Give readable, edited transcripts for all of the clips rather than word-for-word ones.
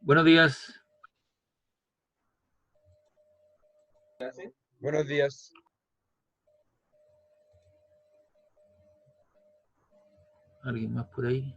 Buenos días. Buenos días. ¿Alguien más por ahí?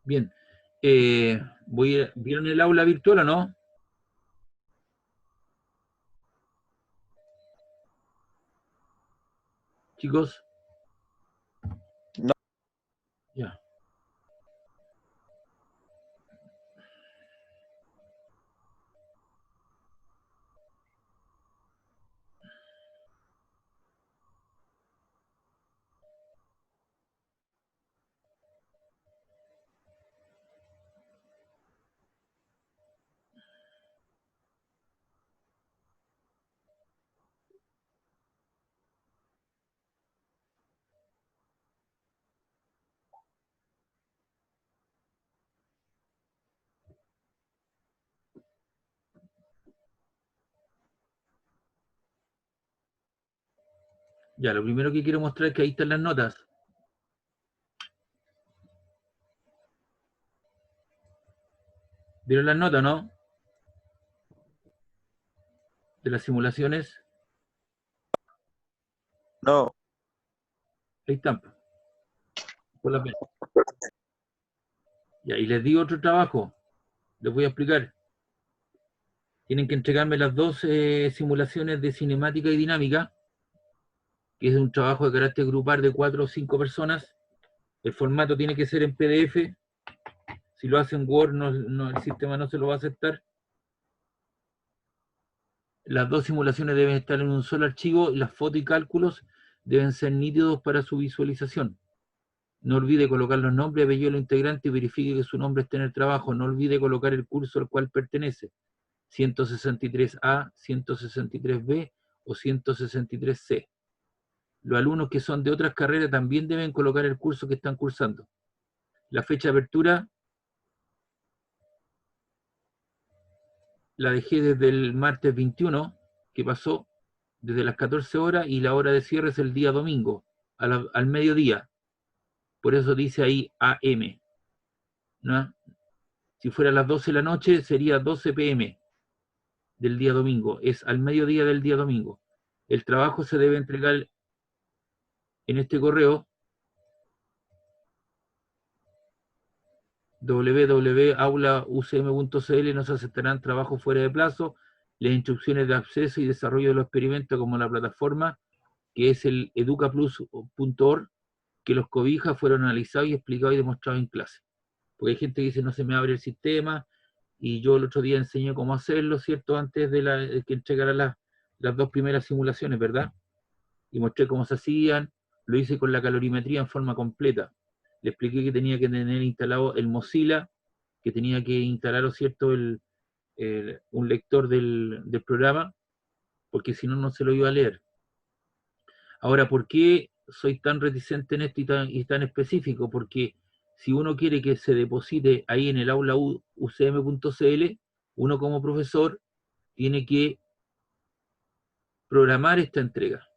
Bien. ¿Vieron el aula virtual o no? Chicos. No. Ya. Ya, lo primero que quiero mostrar es que ahí están las notas. ¿Vieron las notas, no? De las simulaciones. No. Ahí están. Por la pena. Ya, y les di otro trabajo. Les voy a explicar. Tienen que entregarme las dos simulaciones de cinemática y dinámica, que es un trabajo de carácter grupal de 4 o 5 personas. El formato tiene que ser en PDF. Si lo hacen en Word, el sistema no se lo va a aceptar. Las dos simulaciones deben estar en un solo archivo y las fotos y cálculos deben ser nítidos para su visualización. No olvide colocar los nombres y apellidos de los integrantes y verifique que su nombre esté en el trabajo. No olvide colocar el curso al cual pertenece, 163A, 163B o 163C. Los alumnos que son de otras carreras también deben colocar el curso que están cursando. La fecha de apertura la dejé desde el martes 21, que pasó, desde las 14 horas, y la hora de cierre es el día domingo, al mediodía. Por eso dice ahí AM, ¿no? Si fuera a las 12 de la noche, sería 12 PM del día domingo. Es al mediodía del día domingo. El trabajo se debe entregar en este correo, www.aulaucm.cl. No se aceptarán trabajos fuera de plazo. Las instrucciones de acceso y desarrollo de los experimentos, como la plataforma, que es el educaplus.org, que los cobijas, fueron analizados y explicados y demostrados en clase. Porque hay gente que dice no se me abre el sistema, y yo el otro día enseñé cómo hacerlo, ¿cierto? Antes de que entregara las dos primeras simulaciones, ¿verdad? Y mostré cómo se hacían, lo hice con la calorimetría en forma completa. Le expliqué que tenía que tener instalado el Mozilla, que tenía que instalar, ¿cierto?, un lector del programa, porque si no, no se lo iba a leer. Ahora, ¿por qué soy tan reticente en esto y tan específico? Porque si uno quiere que se deposite ahí en el aula ucm.cl, uno como profesor tiene que programar esta entrega.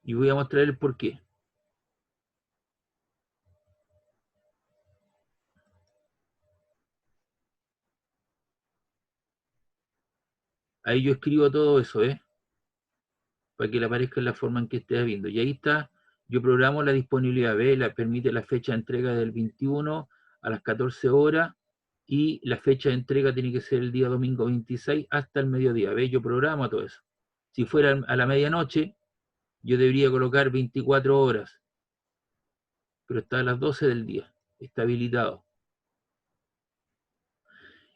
Y voy a mostrar el por qué. Ahí yo escribo todo eso, para que le aparezca en la forma en que estés viendo. Y ahí está, yo programo la disponibilidad, permite la fecha de entrega del 21 a las 14 horas, y la fecha de entrega tiene que ser el día domingo 26 hasta el mediodía, yo programo todo eso. Si fuera a la medianoche, yo debería colocar 24 horas, pero está a las 12 del día, está habilitado.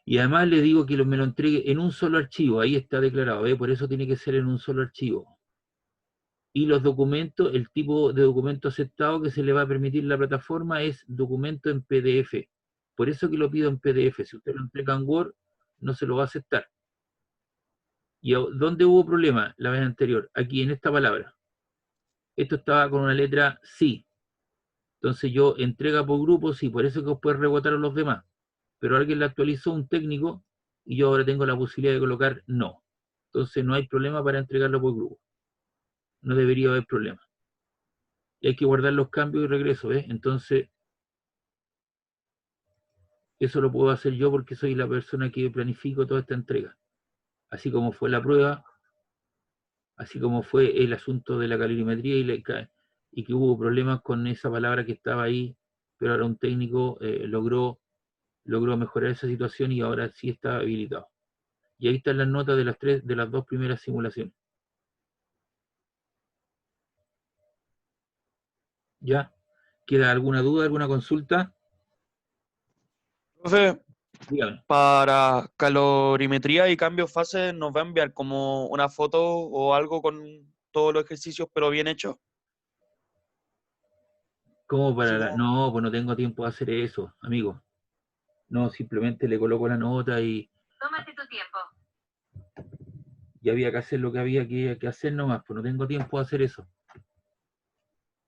Y además le digo que me lo entregue en un solo archivo, ahí está declarado, por eso tiene que ser en un solo archivo. Y los documentos, el tipo de documento aceptado que se le va a permitir la plataforma es documento en PDF. Por eso que lo pido en PDF. Si usted lo entrega en Word, no se lo va a aceptar. ¿Y dónde hubo problema la vez anterior? Aquí, en esta palabra. Esto estaba con una letra sí. Entonces yo entrega por grupo, sí, por eso que después rebotaron los demás. Pero alguien le actualizó, un técnico, y yo ahora tengo la posibilidad de colocar no. Entonces no hay problema para entregarlo por grupo. No debería haber problema. Y hay que guardar los cambios y regreso, ¿ves? Entonces, eso lo puedo hacer yo porque soy la persona que planifico toda esta entrega. Así como fue la prueba, así como fue el asunto de la calorimetría y que hubo problemas con esa palabra que estaba ahí, pero ahora un técnico logró mejorar esa situación y ahora sí está habilitado. Y ahí están las notas de las dos primeras simulaciones. ¿Ya? ¿Queda alguna duda, alguna consulta? Profe, Dígame. para calorimetría y cambio fase, ¿nos va a enviar como una foto o algo con todos los ejercicios, pero bien hechos? ¿Cómo Así para como, No, pues no tengo tiempo de hacer eso, amigo. No, simplemente le coloco la nota y Tómate tu tiempo. había que hacer lo que había que hacer nomás, pues no tengo tiempo de hacer eso.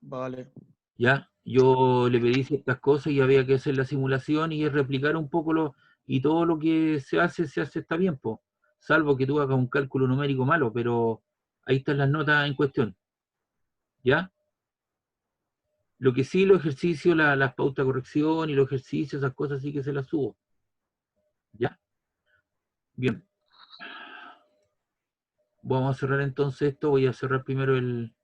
vale. ¿Ya? Yo le pedí ciertas cosas y había que hacer la simulación y replicar un poco y todo lo que se hace está bien, pues. Salvo que tú hagas un cálculo numérico malo, pero ahí están las notas en cuestión. ¿Ya? Lo que sí, los ejercicios, las pautas de corrección y los ejercicios, esas cosas sí que se las subo. ¿Ya? Bien. Vamos a cerrar entonces esto. Voy a cerrar primero el...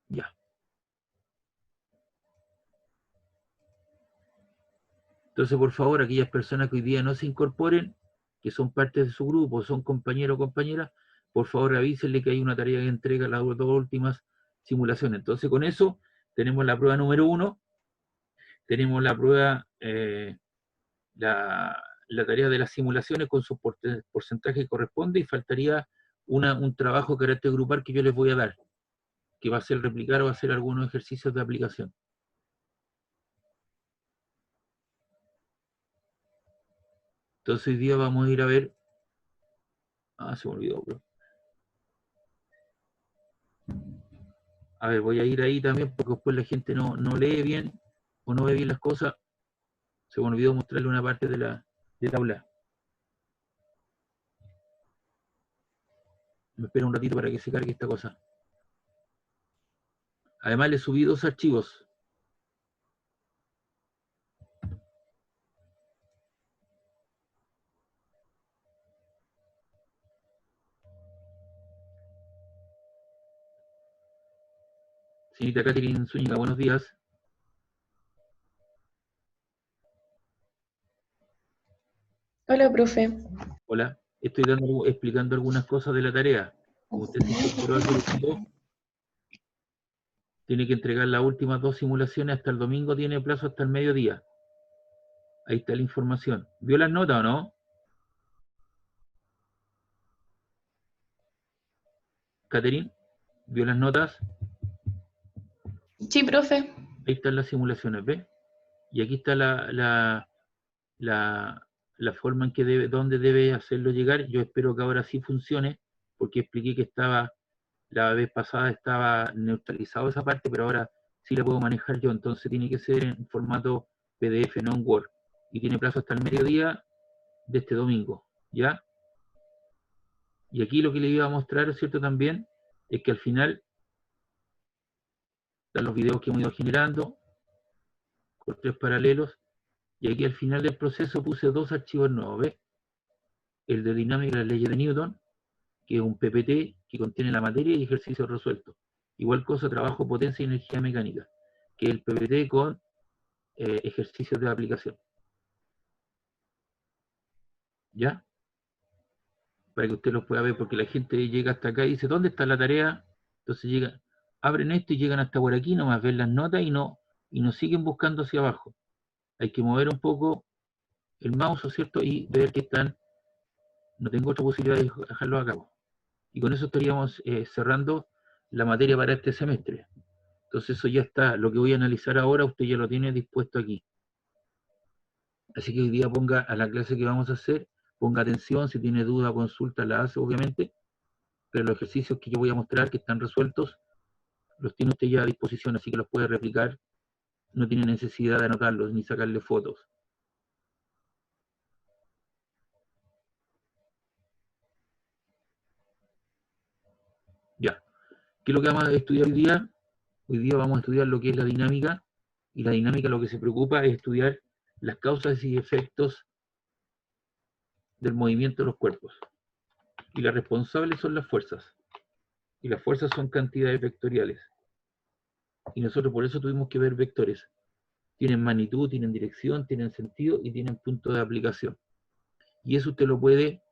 Ya. Entonces, por favor, aquellas personas que hoy día no se incorporen, que son parte de su grupo, son compañeros o compañeras, por favor avísenle que hay una tarea que entrega las dos últimas simulaciones. Entonces, con eso tenemos la prueba número 1, tenemos la prueba, la tarea de las simulaciones con su porcentaje que corresponde y faltaría un trabajo de carácter grupal que yo les voy a dar, que va a ser replicar o hacer algunos ejercicios de aplicación. Entonces hoy día vamos a ir a ver... Ah, se me olvidó, bro. A ver, voy a ir ahí también porque después la gente no lee bien o no ve bien las cosas. Se me olvidó mostrarle una parte de la aula. Me espera un ratito para que se cargue esta cosa. Además le subí 2 archivos. Señorita Catherine Zúñiga, buenos días. Hola, profe. Hola. Estoy explicando algunas cosas de la tarea. Como usted se incorporó al grupito, tiene que entregar las últimas 2 simulaciones hasta el domingo, tiene plazo hasta el mediodía. Ahí está la información. ¿Vio las notas o no? Catherine, ¿vio las notas? Sí, profe. Ahí están las simulaciones, ¿ve? Y aquí está la forma en que dónde debe hacerlo llegar. Yo espero que ahora sí funcione, porque expliqué que la vez pasada estaba neutralizado esa parte, pero ahora sí la puedo manejar yo. Entonces tiene que ser en formato PDF, no en Word. Y tiene plazo hasta el mediodía de este domingo, ¿ya? Y aquí lo que le iba a mostrar, ¿cierto? También es que al final están los videos que hemos ido generando, con 3 paralelos, y aquí al final del proceso puse 2 archivos nuevos, ¿ves? El de dinámica de las leyes de Newton, que es un PPT que contiene la materia y ejercicios resueltos. Igual cosa, trabajo, potencia y energía mecánica, que es el PPT con ejercicios de aplicación. ¿Ya? Para que usted los pueda ver, porque la gente llega hasta acá y dice, ¿dónde está la tarea? Entonces abren esto y llegan hasta por aquí, nomás ven las notas y no siguen buscando hacia abajo. Hay que mover un poco el mouse, ¿cierto? Y ver que están, no tengo otra posibilidad de dejarlo a cabo. Y con eso estaríamos cerrando la materia para este semestre. Entonces eso ya está, lo que voy a analizar ahora usted ya lo tiene dispuesto aquí. Así que hoy día ponga a la clase que vamos a hacer, ponga atención, si tiene duda o consulta la hace obviamente, pero los ejercicios que yo voy a mostrar que están resueltos, los tiene usted ya a disposición, así que los puede replicar, no tiene necesidad de anotarlos ni sacarle fotos. Ya, ¿qué es lo que vamos a estudiar hoy día? Hoy día vamos a estudiar lo que es la dinámica, y la dinámica lo que se preocupa es estudiar las causas y efectos del movimiento de los cuerpos. Y las responsables son las fuerzas, y las fuerzas son cantidades vectoriales. Y nosotros por eso tuvimos que ver vectores. Tienen magnitud, tienen dirección, tienen sentido y tienen punto de aplicación. Y eso usted lo puede,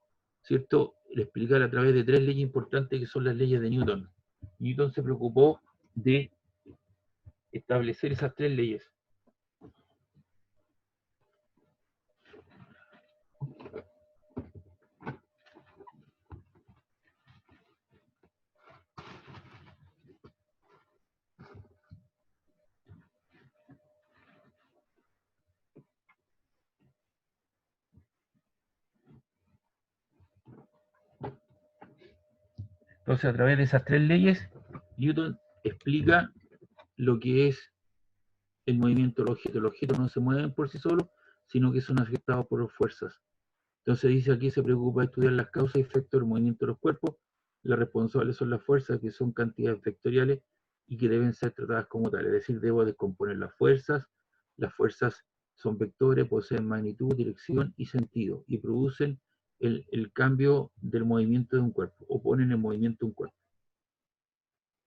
¿cierto?, explicar a través de 3 leyes importantes que son las leyes de Newton. Newton se preocupó de establecer esas 3 leyes. Entonces, a través de esas 3 leyes, Newton explica lo que es el movimiento del objeto. Los objetos no se mueven por sí solos, sino que son afectados por fuerzas. Entonces dice aquí, se preocupa de estudiar las causas y efectos del movimiento de los cuerpos. Las responsables son las fuerzas, que son cantidades vectoriales y que deben ser tratadas como tales. Es decir, debo descomponer las fuerzas. Las fuerzas son vectores, poseen magnitud, dirección y sentido, y producen el cambio del movimiento de un cuerpo, o ponen en movimiento un cuerpo.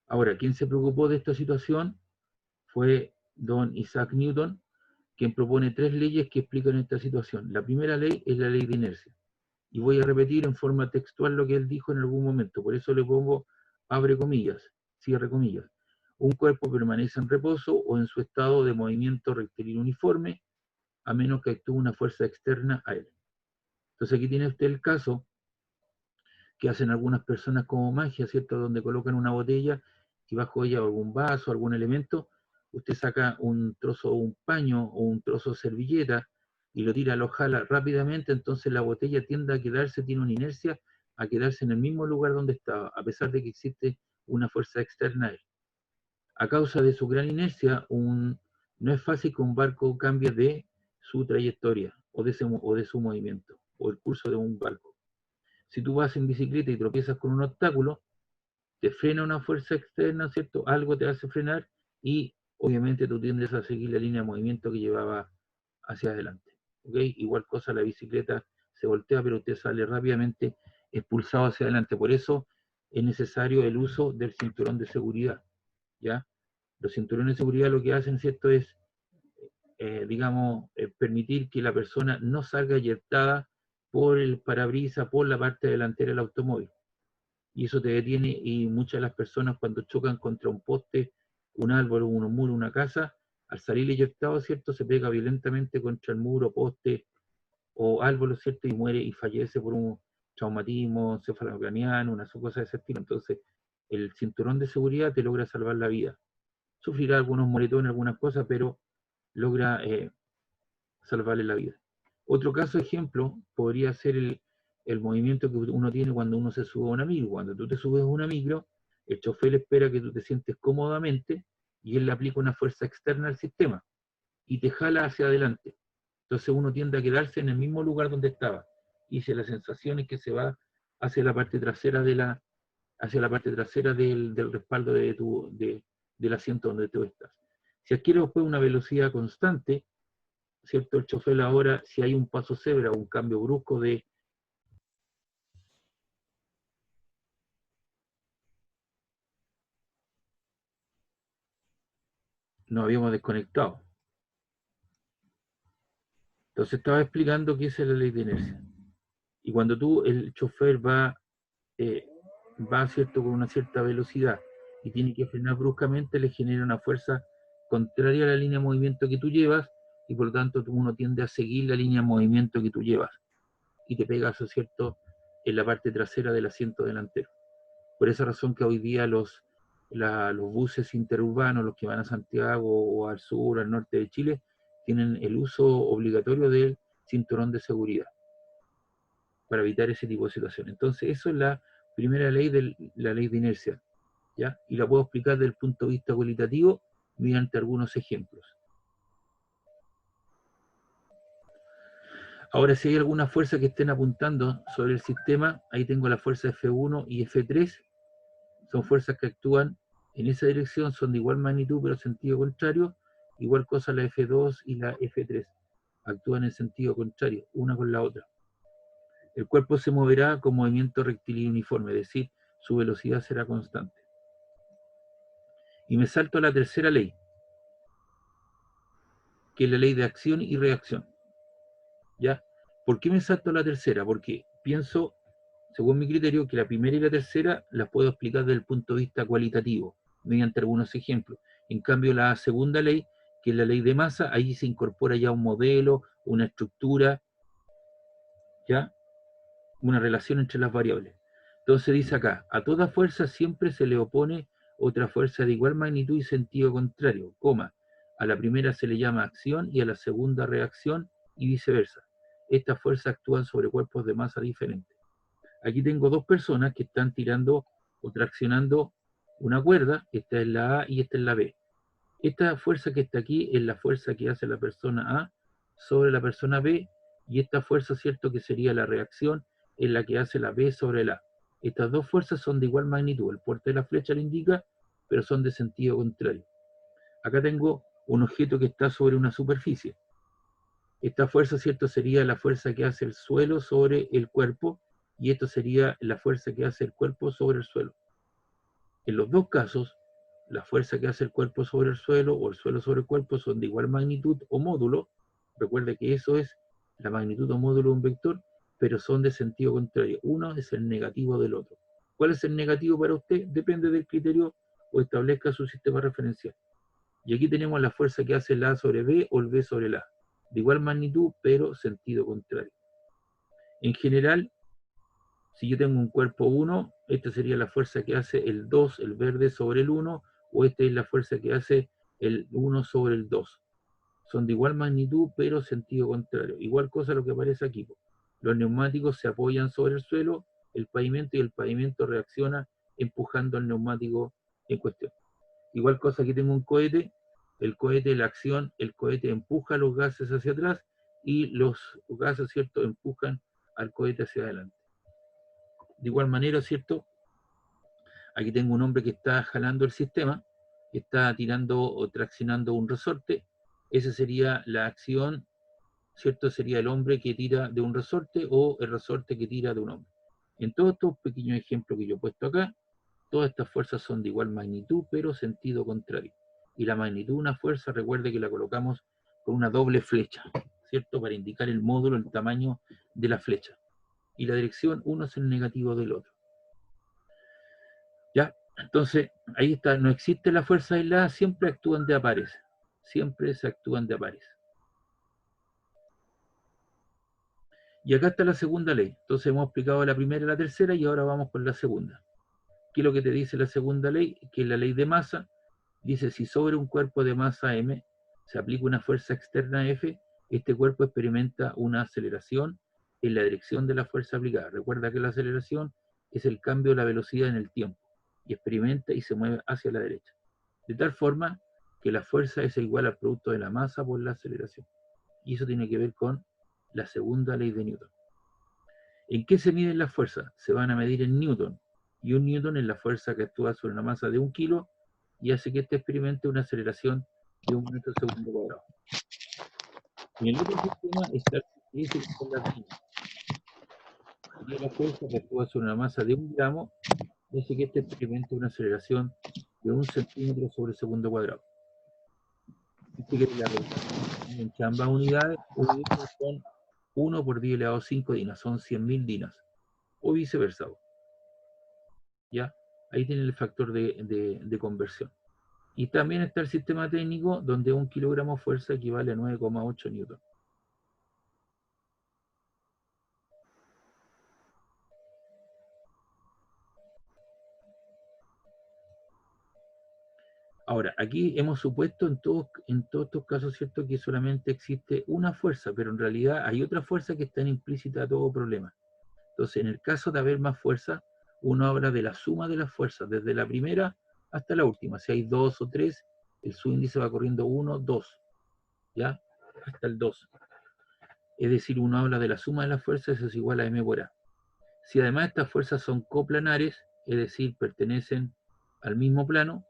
Ahora, ¿quién se preocupó de esta situación? Fue don Isaac Newton, quien propone 3 leyes que explican esta situación. La primera ley es la ley de inercia. Y voy a repetir en forma textual lo que él dijo en algún momento. Por eso le pongo abre comillas, cierre comillas. Un cuerpo permanece en reposo o en su estado de movimiento rectilíneo uniforme, a menos que actúe una fuerza externa a él. Entonces aquí tiene usted el caso que hacen algunas personas como magia, ¿cierto? Donde colocan una botella y bajo ella algún vaso, algún elemento, usted saca un trozo, un paño o un trozo de servilleta y lo tira, lo jala rápidamente, entonces la botella tiende a quedarse, tiene una inercia, a quedarse en el mismo lugar donde estaba, a pesar de que existe una fuerza externa a él. A causa de su gran inercia, no es fácil que un barco cambie de su trayectoria o de su movimiento, o el curso de un barco. Si tú vas en bicicleta y tropiezas con un obstáculo, te frena una fuerza externa, ¿cierto? Algo te hace frenar y obviamente tú tiendes a seguir la línea de movimiento que llevaba hacia adelante. ¿Ok? Igual cosa, la bicicleta se voltea, pero usted sale rápidamente expulsado hacia adelante. Por eso es necesario el uso del cinturón de seguridad. ¿Ya? Los cinturones de seguridad lo que hacen, ¿cierto?, es, digamos, permitir que la persona no salga eyectada por el parabrisas, por la parte delantera del automóvil. Y eso te detiene, y muchas de las personas cuando chocan contra un poste, un árbol, un muro, una casa, al salir eyectado, ¿cierto?, se pega violentamente contra el muro, poste o árbol, ¿cierto?, y muere y fallece por un traumatismo encefalocraniano, una cosa de ese estilo. Entonces, el cinturón de seguridad te logra salvar la vida. Sufrirá algunos moretones, algunas cosas, pero logra salvarle la vida. Otro caso ejemplo podría ser el movimiento que uno tiene cuando uno se sube a una micro. Cuando tú te subes a una micro, el chofer espera que tú te sientes cómodamente y él le aplica una fuerza externa al sistema y te jala hacia adelante. Entonces uno tiende a quedarse en el mismo lugar donde estaba, y si la sensación es que se va hacia la parte trasera del respaldo del asiento donde tú estás. Si adquiere después una velocidad constante, ¿cierto? El chofer ahora, si hay un paso cebra o un cambio brusco nos habíamos desconectado. Entonces estaba explicando qué es la ley de inercia. Y cuando el chofer va, ¿cierto?, con una cierta velocidad y tiene que frenar bruscamente, le genera una fuerza contraria a la línea de movimiento que tú llevas, y por lo tanto uno tiende a seguir la línea de movimiento que tú llevas, y te pegas, ¿no es cierto?, en la parte trasera del asiento delantero. Por esa razón que hoy día los buses interurbanos, los que van a Santiago o al sur, al norte de Chile, tienen el uso obligatorio del cinturón de seguridad para evitar ese tipo de situaciones. Entonces, eso es la primera ley la ley de inercia, ¿ya? Y la puedo explicar desde el punto de vista cualitativo mediante algunos ejemplos. Ahora, si hay alguna fuerza que estén apuntando sobre el sistema, ahí tengo la fuerza F1 y F3, son fuerzas que actúan en esa dirección, son de igual magnitud pero sentido contrario, igual cosa la F2 y la F3, actúan en sentido contrario, una con la otra. El cuerpo se moverá con movimiento rectilíneo uniforme, es decir, su velocidad será constante. Y me salto a la tercera ley, que es la ley de acción y reacción. ¿Ya? ¿Por qué me salto a la tercera? Porque pienso, según mi criterio, que la primera y la tercera las puedo explicar desde el punto de vista cualitativo, mediante algunos ejemplos. En cambio, la segunda ley, que es la ley de masa, ahí se incorpora ya un modelo, una estructura, ¿ya? Una relación entre las variables. Entonces dice acá, a toda fuerza siempre se le opone otra fuerza de igual magnitud y sentido contrario, coma, a la primera se le llama acción y a la segunda reacción y viceversa. Estas fuerzas actúan sobre cuerpos de masa diferentes. Aquí tengo dos personas que están tirando o traccionando una cuerda, esta es la A y esta es la B. Esta fuerza que está aquí es la fuerza que hace la persona A sobre la persona B, y esta fuerza, ¿cierto?, que sería la reacción, es la que hace la B sobre la A. Estas dos fuerzas son de igual magnitud, el puerto de la flecha lo indica, pero son de sentido contrario. Acá tengo un objeto que está sobre una superficie. Esta fuerza, ¿cierto?, sería la fuerza que hace el suelo sobre el cuerpo, y esto sería la fuerza que hace el cuerpo sobre el suelo. En los dos casos, la fuerza que hace el cuerpo sobre el suelo o el suelo sobre el cuerpo son de igual magnitud o módulo. Recuerde que eso es la magnitud o módulo de un vector, pero son de sentido contrario. Uno es el negativo del otro. ¿Cuál es el negativo para usted? Depende del criterio o establezca su sistema referencial. Y aquí tenemos la fuerza que hace la A sobre B o el B sobre la A. De igual magnitud, pero sentido contrario. En general, si yo tengo un cuerpo 1, esta sería la fuerza que hace el 2, el verde, sobre el 1, o esta es la fuerza que hace el 1 sobre el 2. Son de igual magnitud, pero sentido contrario. Igual cosa lo que aparece aquí. Los neumáticos se apoyan sobre el suelo, el pavimento, y el pavimento reacciona empujando al neumático en cuestión. Igual cosa, aquí tengo un cohete, el cohete, la acción, el cohete empuja los gases hacia atrás y los gases, ¿cierto?, empujan al cohete hacia adelante. De igual manera, ¿cierto?, aquí tengo un hombre que está jalando el sistema, que está tirando o traccionando un resorte. Esa sería la acción, ¿cierto? Sería el hombre que tira de un resorte o el resorte que tira de un hombre. En todos estos pequeños ejemplos que yo he puesto acá, todas estas fuerzas son de igual magnitud, pero sentido contrario. Y la magnitud de una fuerza, recuerde que la colocamos con una doble flecha, ¿cierto?, para indicar el módulo, el tamaño de la flecha. Y la dirección, uno es el negativo del otro. ¿Ya? Entonces, ahí está, no existe la fuerza aislada, siempre actúan de a pares. Siempre se actúan de a pares. Y acá está la segunda ley. Entonces hemos explicado la primera y la tercera, y ahora vamos con la segunda. ¿Qué es lo que te dice la segunda ley? Que es la ley de masa. Dice, si sobre un cuerpo de masa m se aplica una fuerza externa F, este cuerpo experimenta una aceleración en la dirección de la fuerza aplicada. Recuerda que la aceleración es el cambio de la velocidad en el tiempo, y experimenta y se mueve hacia la derecha. De tal forma que la fuerza es igual al producto de la masa por la aceleración. Y eso tiene que ver con la segunda ley de Newton. ¿En qué se miden las fuerzas? Se van a medir en Newton. Y un Newton es la fuerza que actúa sobre una masa de 1 kilo y hace que éste experimente una aceleración de 1 metro segundo cuadrado. En el otro sistema está el que son las dinas. Y la fuerza que actúa sobre una masa de 1 gramo y hace que éste experimente una aceleración de 1 centímetro sobre segundo cuadrado. Dice que la relación entre ambas unidades son 1 por 10 elevado a 5 dinas, son 100.000 dinas, o viceversa. ¿Ya? Ahí tiene el factor de conversión. Y también está el sistema técnico, donde 1 kilogramo de fuerza equivale a 9,8 newton. Ahora, aquí hemos supuesto en todos estos casos, ¿cierto?, que solamente existe una fuerza, pero en realidad hay otra fuerza que está implícita a todo problema. Entonces, en el caso de haber más fuerza, uno habla de la suma de las fuerzas, desde la primera hasta la última. Si hay 2 o 3, el subíndice va corriendo 1, 2, ¿ya? Hasta el 2. Es decir, uno habla de la suma de las fuerzas, eso es igual a m por a. Si además estas fuerzas son coplanares, es decir, pertenecen al mismo plano,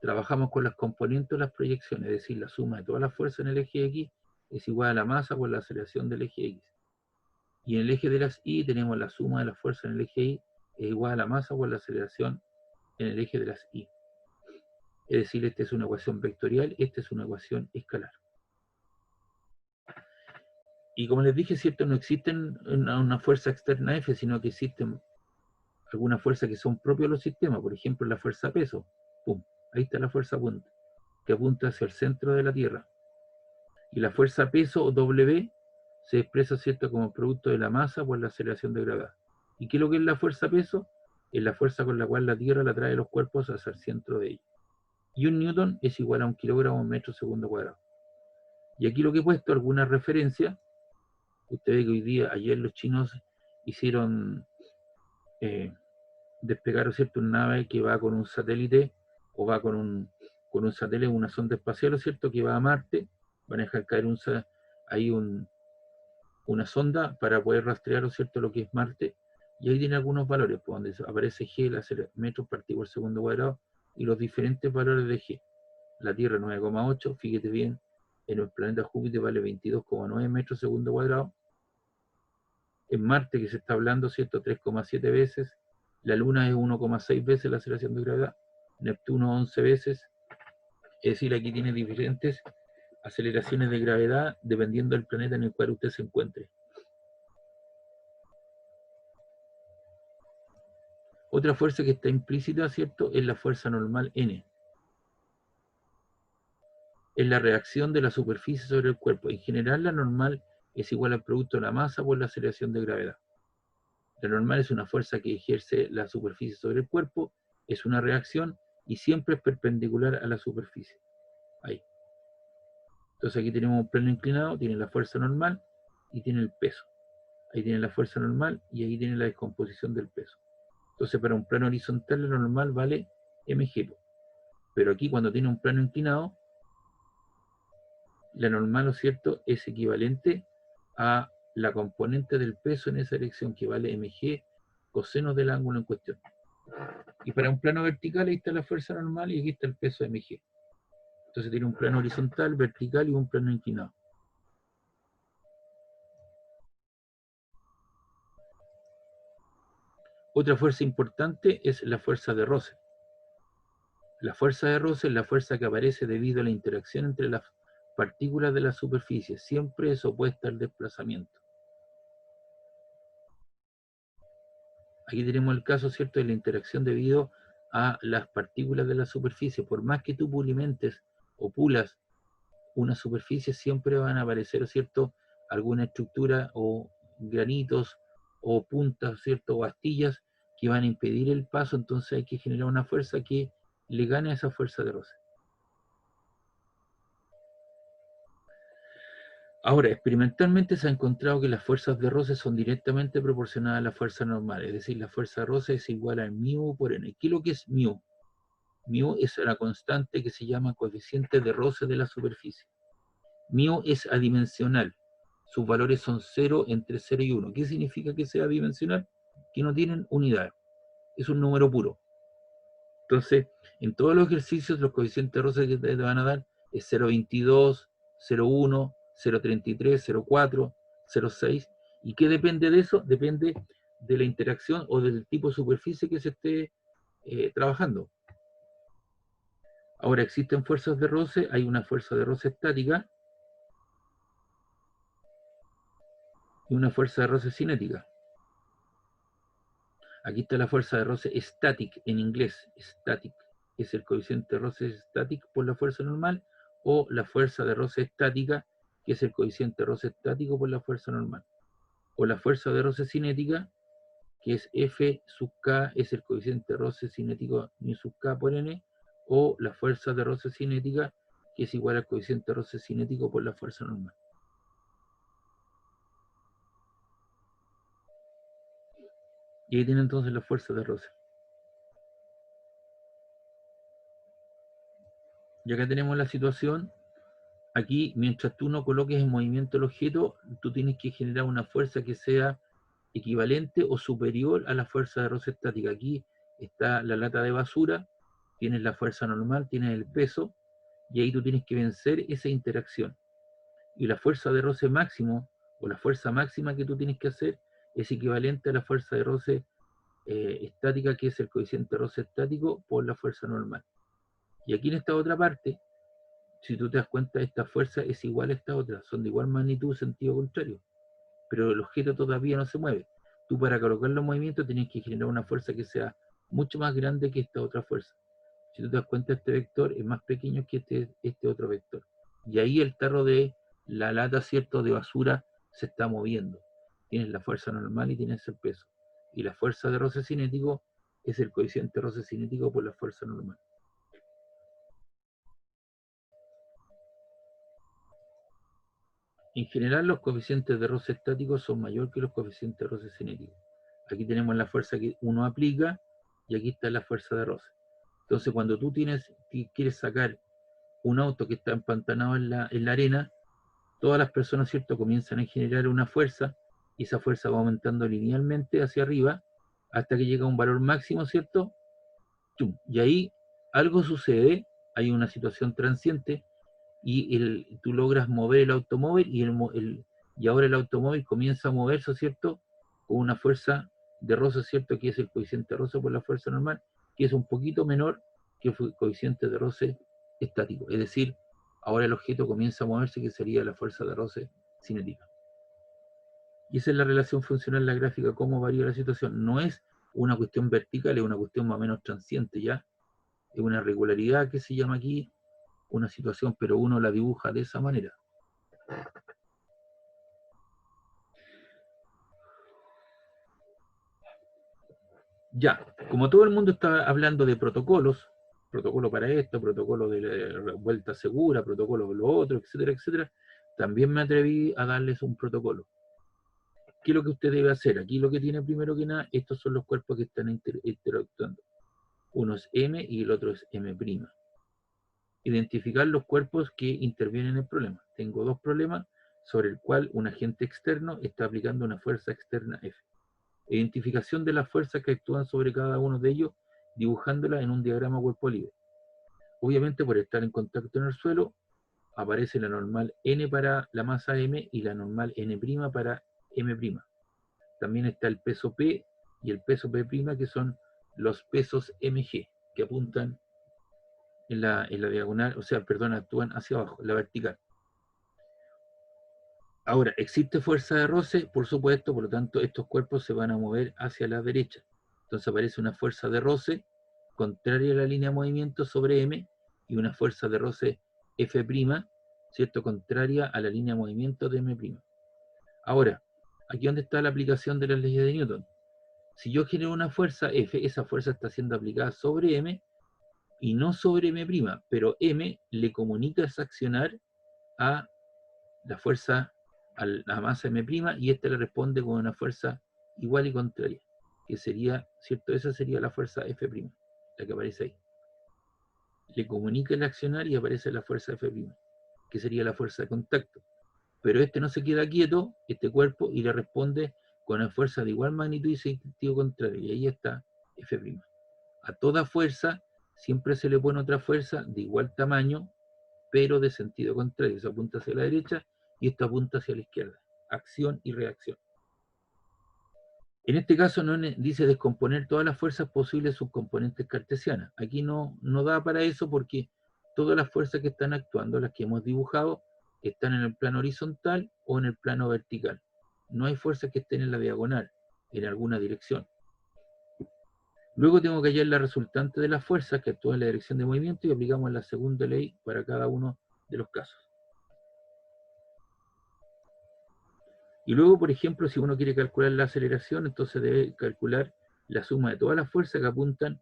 trabajamos con las componentes de las proyecciones, es decir, la suma de todas las fuerzas en el eje X es igual a la masa por la aceleración del eje X. Y en el eje de las Y tenemos la suma de las fuerzas en el eje Y es igual a la masa por la aceleración en el eje de las Y. Es decir, esta es una ecuación vectorial, esta es una ecuación escalar. Y como les dije, ¿cierto? No existen una fuerza externa F, sino que existen algunas fuerzas que son propias de los sistemas. Por ejemplo, la fuerza peso. ¡Pum! Ahí está la fuerza punta, que apunta hacia el centro de la Tierra. Y la fuerza peso, o W, se expresa, ¿cierto?, como producto de la masa por la aceleración de gravedad. ¿Y qué es lo que es la fuerza peso? Es la fuerza con la cual la Tierra la trae los cuerpos hacia el centro de ellos. Y un newton es igual a 1 kilogramo metro segundo cuadrado. Y aquí lo que he puesto, algunas referencias. Usted ve que ayer los chinos hicieron, despegaron, ¿cierto?, una nave que va con un satélite, o va con un satélite, una sonda espacial, ¿cierto?, que va a Marte. Van a dejar caer una sonda para poder rastrear, ¿cierto?, lo que es Marte. Y ahí tiene algunos valores, pues, donde aparece G, metros partido por segundo cuadrado, y los diferentes valores de G. La Tierra 9,8, fíjate bien, en el planeta Júpiter vale 22,9 metros segundo cuadrado. En Marte, que se está hablando, ¿cierto?, 3,7 veces. La Luna es 1,6 veces la aceleración de gravedad. Neptuno 11 veces. Es decir, aquí tiene diferentes aceleraciones de gravedad dependiendo del planeta en el cual usted se encuentre. Otra fuerza que está implícita, ¿cierto?, es la fuerza normal N. Es la reacción de la superficie sobre el cuerpo. En general, la normal es igual al producto de la masa por la aceleración de gravedad. La normal es una fuerza que ejerce la superficie sobre el cuerpo, es una reacción y siempre es perpendicular a la superficie. Ahí. Entonces aquí tenemos un plano inclinado, tiene la fuerza normal y tiene el peso. Ahí tiene la fuerza normal y ahí tiene la descomposición del peso. Entonces para un plano horizontal la normal vale mg. Pero aquí cuando tiene un plano inclinado, la normal, ¿no es cierto?, es equivalente a la componente del peso en esa dirección, que vale mg coseno del ángulo en cuestión. Y para un plano vertical ahí está la fuerza normal y aquí está el peso mg. Entonces tiene un plano horizontal, vertical y un plano inclinado. Otra fuerza importante es la fuerza de roce. La fuerza de roce es la fuerza que aparece debido a la interacción entre las partículas de la superficie. Siempre es opuesta al desplazamiento. Aquí tenemos el caso, ¿cierto?, de la interacción debido a las partículas de la superficie. Por más que tú pulimentes o pulas una superficie, siempre van a aparecer, ¿cierto?, alguna estructura o granitos o puntas, ¿cierto?, o astillas que van a impedir el paso. Entonces hay que generar una fuerza que le gane a esa fuerza de roce. Ahora, experimentalmente se ha encontrado que las fuerzas de roce son directamente proporcionadas a la fuerza normal, es decir, la fuerza de roce es igual a μ por n. ¿Qué es lo que es μ? μ es la constante que se llama coeficiente de roce de la superficie. μ es adimensional, sus valores son 0, entre 0 y 1. ¿Qué significa que sea adimensional? Que no tienen unidad, es un número puro. Entonces, en todos los ejercicios los coeficientes de roce que te van a dar es 0,22, 0,1, 0,33, 0,4, 0,6. ¿Y qué depende de eso? Depende de la interacción o del tipo de superficie que se esté trabajando. Ahora, existen fuerzas de roce, hay una fuerza de roce estática y una fuerza de roce cinética. Aquí está la fuerza de roce static en inglés. Static es el coeficiente de roce static por la fuerza normal, o la fuerza de roce estática, que es el coeficiente de roce estático por la fuerza normal. O la fuerza de roce cinética, que es F sub K, es el coeficiente de roce cinético mu sub K por N, o la fuerza de roce cinética, que es igual al coeficiente de roce cinético por la fuerza normal. Y ahí tiene entonces la fuerza de roce. Y acá tenemos la situación. Aquí, mientras tú no coloques en movimiento el objeto, tú tienes que generar una fuerza que sea equivalente o superior a la fuerza de roce estática. Aquí está la lata de basura, tienes la fuerza normal, tienes el peso, y ahí tú tienes que vencer esa interacción. Y la fuerza de roce máximo, o la fuerza máxima que tú tienes que hacer, es equivalente a la fuerza de roce estática, que es el coeficiente de roce estático por la fuerza normal. Y aquí en esta otra parte, si tú te das cuenta, esta fuerza es igual a esta otra, son de igual magnitud, sentido contrario, pero el objeto todavía no se mueve. Tú, para colocarlo en movimiento, tienes que generar una fuerza que sea mucho más grande que esta otra fuerza. Si tú te das cuenta, este vector es más pequeño que este otro vector. Y ahí el tarro de la lata, ¿cierto?, de basura se está moviendo. Tienes la fuerza normal y tienes el peso. Y la fuerza de roce cinético es el coeficiente de roce cinético por la fuerza normal. En general, los coeficientes de roce estático son mayores que los coeficientes de roce cinético. Aquí tenemos la fuerza que uno aplica y aquí está la fuerza de roce. Entonces, cuando tú quieres sacar un auto que está empantanado en la arena, todas las personas, ¿cierto?, comienzan a generar una fuerza, y esa fuerza va aumentando linealmente hacia arriba hasta que llega a un valor máximo, ¿cierto? ¡Tum! Y ahí algo sucede, hay una situación transiente, y tú logras mover el automóvil, y ahora el automóvil comienza a moverse, ¿cierto?, con una fuerza de roce, ¿cierto?, que es el coeficiente de roce por la fuerza normal, que es un poquito menor que el coeficiente de roce estático. Es decir, ahora el objeto comienza a moverse, que sería la fuerza de roce cinética. Y esa es la relación funcional, la gráfica, cómo varía la situación. No es una cuestión vertical, es una cuestión más o menos transiente, ¿ya? Es una regularidad que se llama aquí, una situación, pero uno la dibuja de esa manera. Ya, como todo el mundo está hablando de protocolos, protocolo para esto, protocolo de la vuelta segura, protocolo de lo otro, etcétera, etcétera, también me atreví a darles un protocolo. ¿Qué es lo que usted debe hacer? Aquí lo que tiene primero que nada, estos son los cuerpos que están interactuando. Uno es M y el otro es M'. Identificar los cuerpos que intervienen en el problema. Tengo dos problemas sobre el cual un agente externo está aplicando una fuerza externa F. Identificación de las fuerzas que actúan sobre cada uno de ellos, dibujándola en un diagrama cuerpo libre. Obviamente, por estar en contacto en el suelo, aparece la normal N para la masa M y la normal N' para M'. También está el peso P y el peso P', que son los pesos mg, que apuntan en la diagonal, o sea, perdón, actúan hacia abajo, en la vertical. Ahora, ¿existe fuerza de roce? Por supuesto, por lo tanto, estos cuerpos se van a mover hacia la derecha. Entonces aparece una fuerza de roce contraria a la línea de movimiento sobre M, y una fuerza de roce F', ¿cierto?, contraria a la línea de movimiento de M'. Ahora, aquí donde está la aplicación de las leyes de Newton. Si yo genero una fuerza F, esa fuerza está siendo aplicada sobre M y no sobre M', pero M le comunica ese accionar a la fuerza, a la masa M', y esta le responde con una fuerza igual y contraria, que sería, ¿cierto? Esa sería la fuerza F', la que aparece ahí. Le comunica el accionar y aparece la fuerza F', que sería la fuerza de contacto. Pero este no se queda quieto, este cuerpo, y le responde con una fuerza de igual magnitud y sentido contrario, y ahí está F'. A toda fuerza siempre se le pone otra fuerza de igual tamaño, pero de sentido contrario. Eso apunta hacia la derecha y esto apunta hacia la izquierda. Acción y reacción. En este caso no dice descomponer todas las fuerzas posibles subcomponentes cartesianas. Aquí no da para eso, porque todas las fuerzas que están actuando, las que hemos dibujado, están en el plano horizontal o en el plano vertical. No hay fuerzas que estén en la diagonal, en alguna dirección. Luego tengo que hallar la resultante de las fuerzas que actúan en la dirección de movimiento y aplicamos la segunda ley para cada uno de los casos. Y luego, por ejemplo, si uno quiere calcular la aceleración, entonces debe calcular la suma de todas las fuerzas que apuntan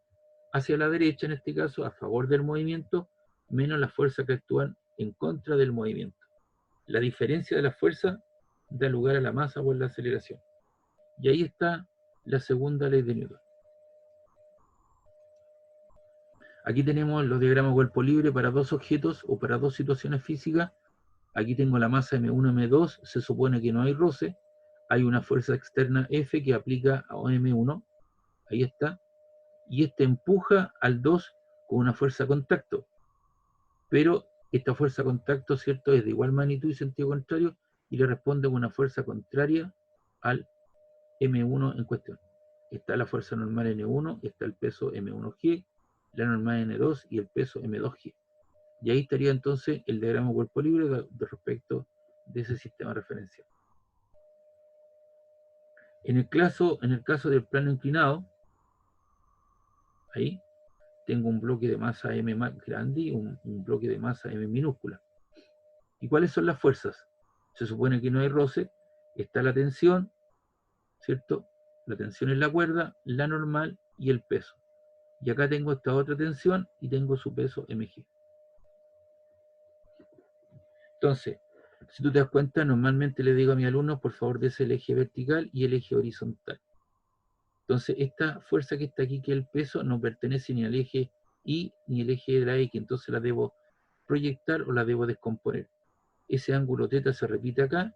hacia la derecha, en este caso, a favor del movimiento, menos las fuerzas que actúan en contra del movimiento. La diferencia de las fuerzas da lugar a la masa por la aceleración. Y ahí está la segunda ley de Newton. Aquí tenemos los diagramas cuerpo libre para dos objetos o para dos situaciones físicas. Aquí tengo la masa M1, M2, se supone que no hay roce. Hay una fuerza externa F que aplica a M1, ahí está. Y este empuja al 2 con una fuerza contacto. Pero esta fuerza contacto, ¿cierto?, es de igual magnitud y sentido contrario y le responde con una fuerza contraria al M1 en cuestión. Está la fuerza normal N1, está el peso M1G, la normal N2 y el peso M2G. Y ahí estaría entonces el diagrama cuerpo libre de respecto de ese sistema referencial. En el caso del plano inclinado, ahí tengo un bloque de masa M más grande y un bloque de masa M minúscula. ¿Y cuáles son las fuerzas? Se supone que no hay roce, está la tensión, ¿cierto? La tensión en la cuerda, la normal y el peso. Y acá tengo esta otra tensión y tengo su peso mg. Entonces, si tú te das cuenta, normalmente le digo a mis alumnos, por favor, dese el eje vertical y el eje horizontal. Entonces, esta fuerza que está aquí, que es el peso, no pertenece ni al eje Y ni al eje de la X, entonces la debo proyectar o la debo descomponer. Ese ángulo θ se repite acá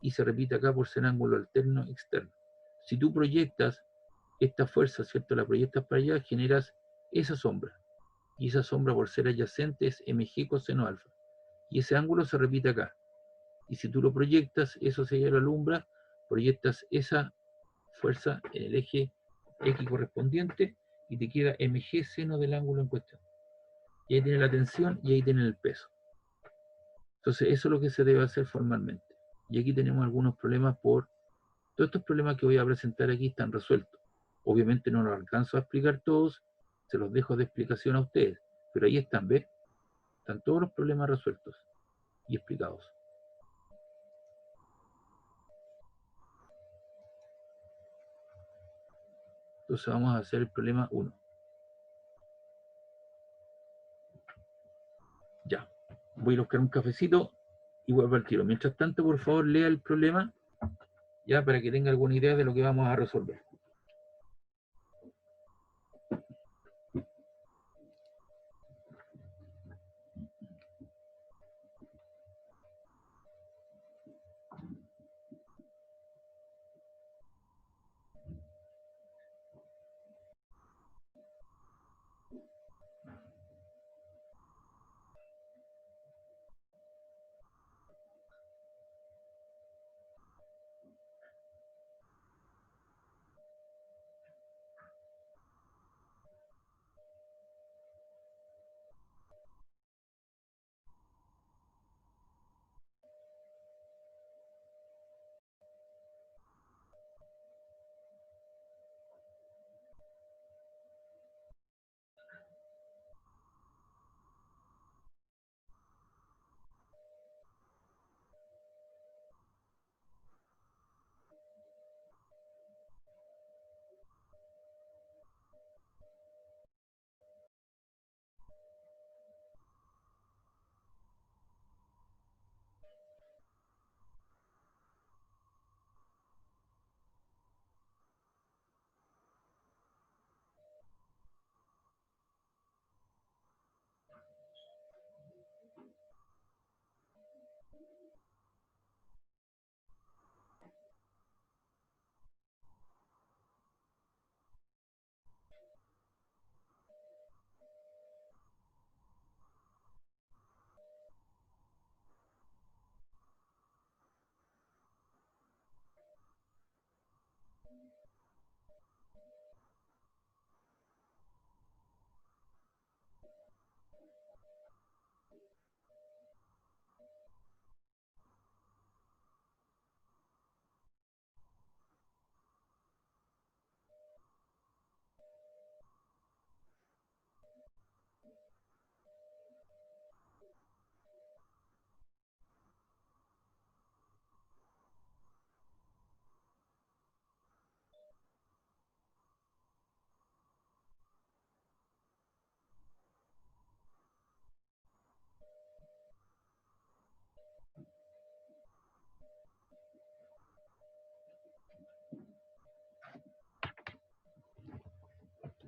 y se repite acá por ser ángulo alterno externo. Si tú proyectas esta fuerza, ¿cierto? La proyectas para allá, generas esa sombra. Y esa sombra, por ser adyacente, es mg coseno alfa. Y ese ángulo se repite acá. Y si tú lo proyectas, eso se lo alumbra, proyectas esa fuerza en el eje X correspondiente y te queda mg seno del ángulo en cuestión. Y ahí tiene la tensión y ahí tiene el peso. Entonces eso es lo que se debe hacer formalmente. Y aquí tenemos algunos problemas todos estos problemas que voy a presentar aquí están resueltos. Obviamente no los alcanzo a explicar todos, se los dejo de explicación a ustedes. Pero ahí están, ¿ves? Están todos los problemas resueltos y explicados. Entonces vamos a hacer el problema 1. Ya, voy a buscar un cafecito y vuelvo al tiro. Mientras tanto, por favor, lea el problema, ya para que tenga alguna idea de lo que vamos a resolver.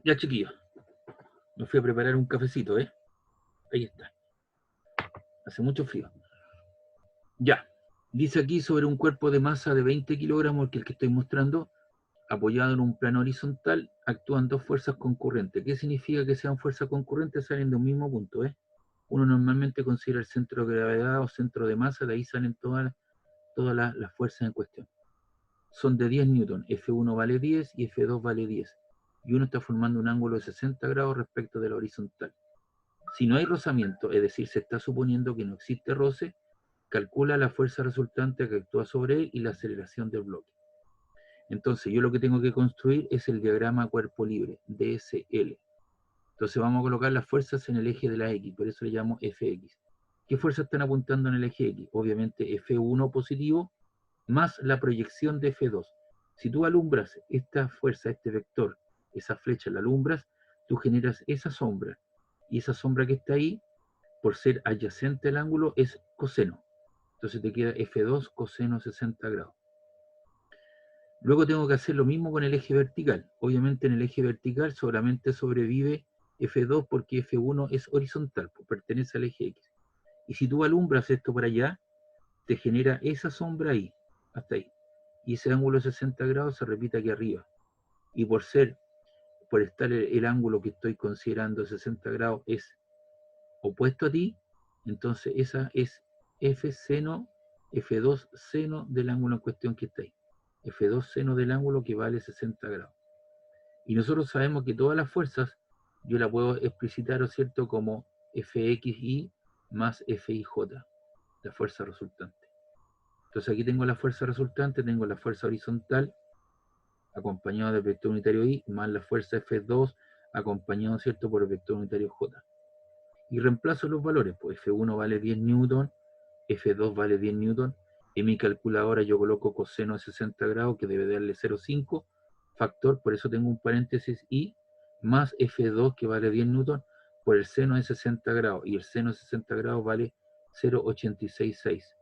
Ya, chiquillos. Me fui a preparar un cafecito, ¿eh? Ahí está. Hace mucho frío. Ya. Dice aquí sobre un cuerpo de masa de 20 kilogramos, que el que estoy mostrando, apoyado en un plano horizontal, actúan dos fuerzas concurrentes. ¿Qué significa que sean fuerzas concurrentes? Salen de un mismo punto, ¿eh? Uno normalmente considera el centro de gravedad o centro de masa, de ahí salen todas las fuerzas en cuestión. Son de 10 newton, F1 vale 10 y F2 vale 10. Y uno está formando un ángulo de 60 grados respecto de la horizontal. Si no hay rozamiento, es decir, se está suponiendo que no existe roce, calcula la fuerza resultante que actúa sobre él y la aceleración del bloque. Entonces, yo lo que tengo que construir es el diagrama cuerpo libre, DSL. Entonces vamos a colocar las fuerzas en el eje de la X, por eso le llamo Fx. ¿Qué fuerzas están apuntando en el eje X? Obviamente F1 positivo más la proyección de F2. Si tú alumbras esta fuerza, este vector, esa flecha la alumbras, tú generas esa sombra. Y esa sombra que está ahí, por ser adyacente al ángulo, es coseno. Entonces te queda F2 coseno 60 grados. Luego tengo que hacer lo mismo con el eje vertical. Obviamente en el eje vertical solamente sobrevive F2 porque F1 es horizontal, pues pertenece al eje X. Y si tú alumbras esto para allá, te genera esa sombra ahí, hasta ahí. Y ese ángulo de 60 grados se repite aquí arriba. Y por estar el ángulo que estoy considerando 60 grados es opuesto a ti, entonces esa es F seno, F2 seno del ángulo en cuestión que está ahí. F2 seno del ángulo que vale 60 grados. Y nosotros sabemos que todas las fuerzas, yo la puedo explicitar, ¿no es cierto?, como Fxy más Fij, la fuerza resultante. Entonces aquí tengo la fuerza resultante, tengo la fuerza horizontal, acompañado del vector unitario I, más la fuerza F2, acompañado, ¿cierto?, por el vector unitario J. Y reemplazo los valores, pues F1 vale 10 newton, F2 vale 10 newton, en mi calculadora yo coloco coseno de 60 grados, que debe darle 0,5, factor, por eso tengo un paréntesis I, más F2, que vale 10 newton, por el seno de 60 grados, y el seno de 60 grados vale 0,866.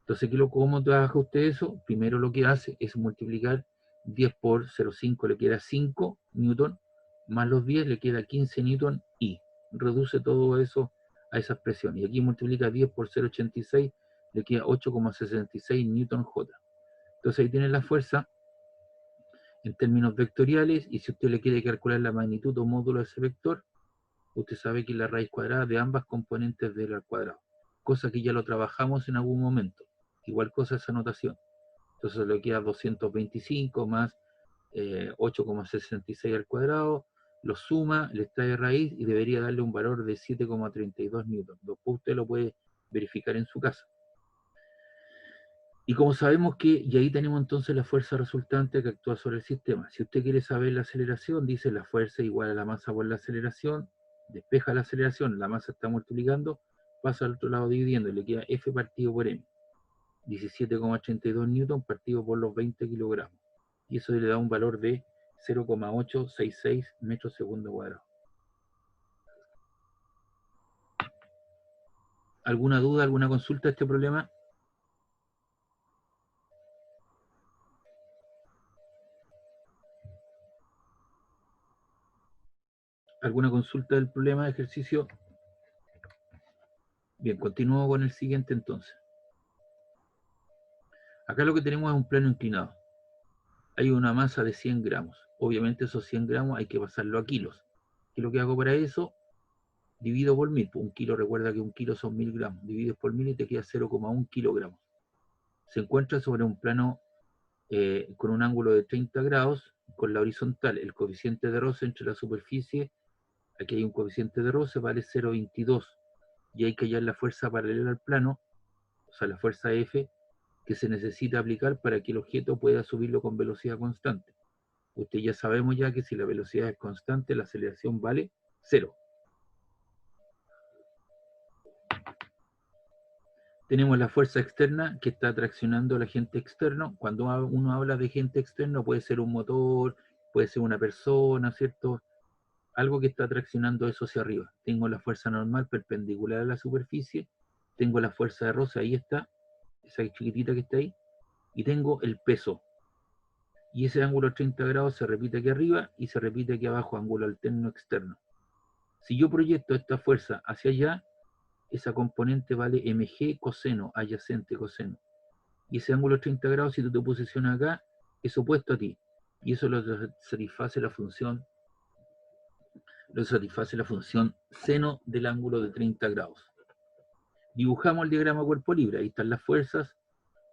Entonces, ¿cómo trabaja usted eso? Primero lo que hace es multiplicar 10 por 0,5, le queda 5 newton, más los 10 le queda 15 newton I. Reduce todo eso a esa expresión. Y aquí multiplica 10 por 0,86, le queda 8,66 newton J. Entonces ahí tiene la fuerza en términos vectoriales, y si usted le quiere calcular la magnitud o módulo de ese vector, usted sabe que es la raíz cuadrada de ambas componentes del al cuadrado. Cosa que ya lo trabajamos en algún momento. Igual cosa esa notación. Entonces le queda 225 más 8,66 al cuadrado, lo suma, le extrae raíz y debería darle un valor de 7,32 newton. Después usted lo puede verificar en su casa. Y como sabemos y ahí tenemos entonces la fuerza resultante que actúa sobre el sistema. Si usted quiere saber la aceleración, dice la fuerza igual a la masa por la aceleración, despeja la aceleración, la masa está multiplicando, pasa al otro lado dividiendo, y le queda F partido por M. 17,82 newton partido por los 20 kilogramos. Y eso le da un valor de 0,866 metros segundo cuadrado. ¿Alguna duda, alguna consulta a este problema? ¿Alguna consulta del problema de ejercicio? Bien, continúo con el siguiente entonces. Acá lo que tenemos es un plano inclinado. Hay una masa de 100 gramos. Obviamente esos 100 gramos hay que pasarlo a kilos. ¿Qué es lo que hago para eso? Divido por 1000. Un kilo, recuerda que un kilo son 1000 gramos. Divides por 1000 y te queda 0,1 kilogramos. Se encuentra sobre un plano con un ángulo de 30 grados, con la horizontal. El coeficiente de roce entre la superficie, aquí hay un coeficiente de roce, vale 0,22. Y hay que hallar la fuerza paralela al plano, o sea, la fuerza F, que se necesita aplicar para que el objeto pueda subirlo con velocidad constante. Usted ya sabemos ya que si la velocidad es constante, la aceleración vale 0. Tenemos la fuerza externa que está traccionando al agente externo. Cuando uno habla de agente externo, puede ser un motor, puede ser una persona, ¿cierto? Algo que está traccionando eso hacia arriba. Tengo la fuerza normal perpendicular a la superficie, tengo la fuerza de roce, ahí está, esa chiquitita que está ahí, y tengo el peso. Y ese ángulo de 30 grados se repite aquí arriba y se repite aquí abajo, ángulo alterno externo. Si yo proyecto esta fuerza hacia allá, esa componente vale mg coseno, adyacente coseno. Y ese ángulo de 30 grados, si tú te posicionas acá, es opuesto a ti. Y eso lo satisface la función seno del ángulo de 30 grados. Dibujamos el diagrama cuerpo libre, ahí están las fuerzas,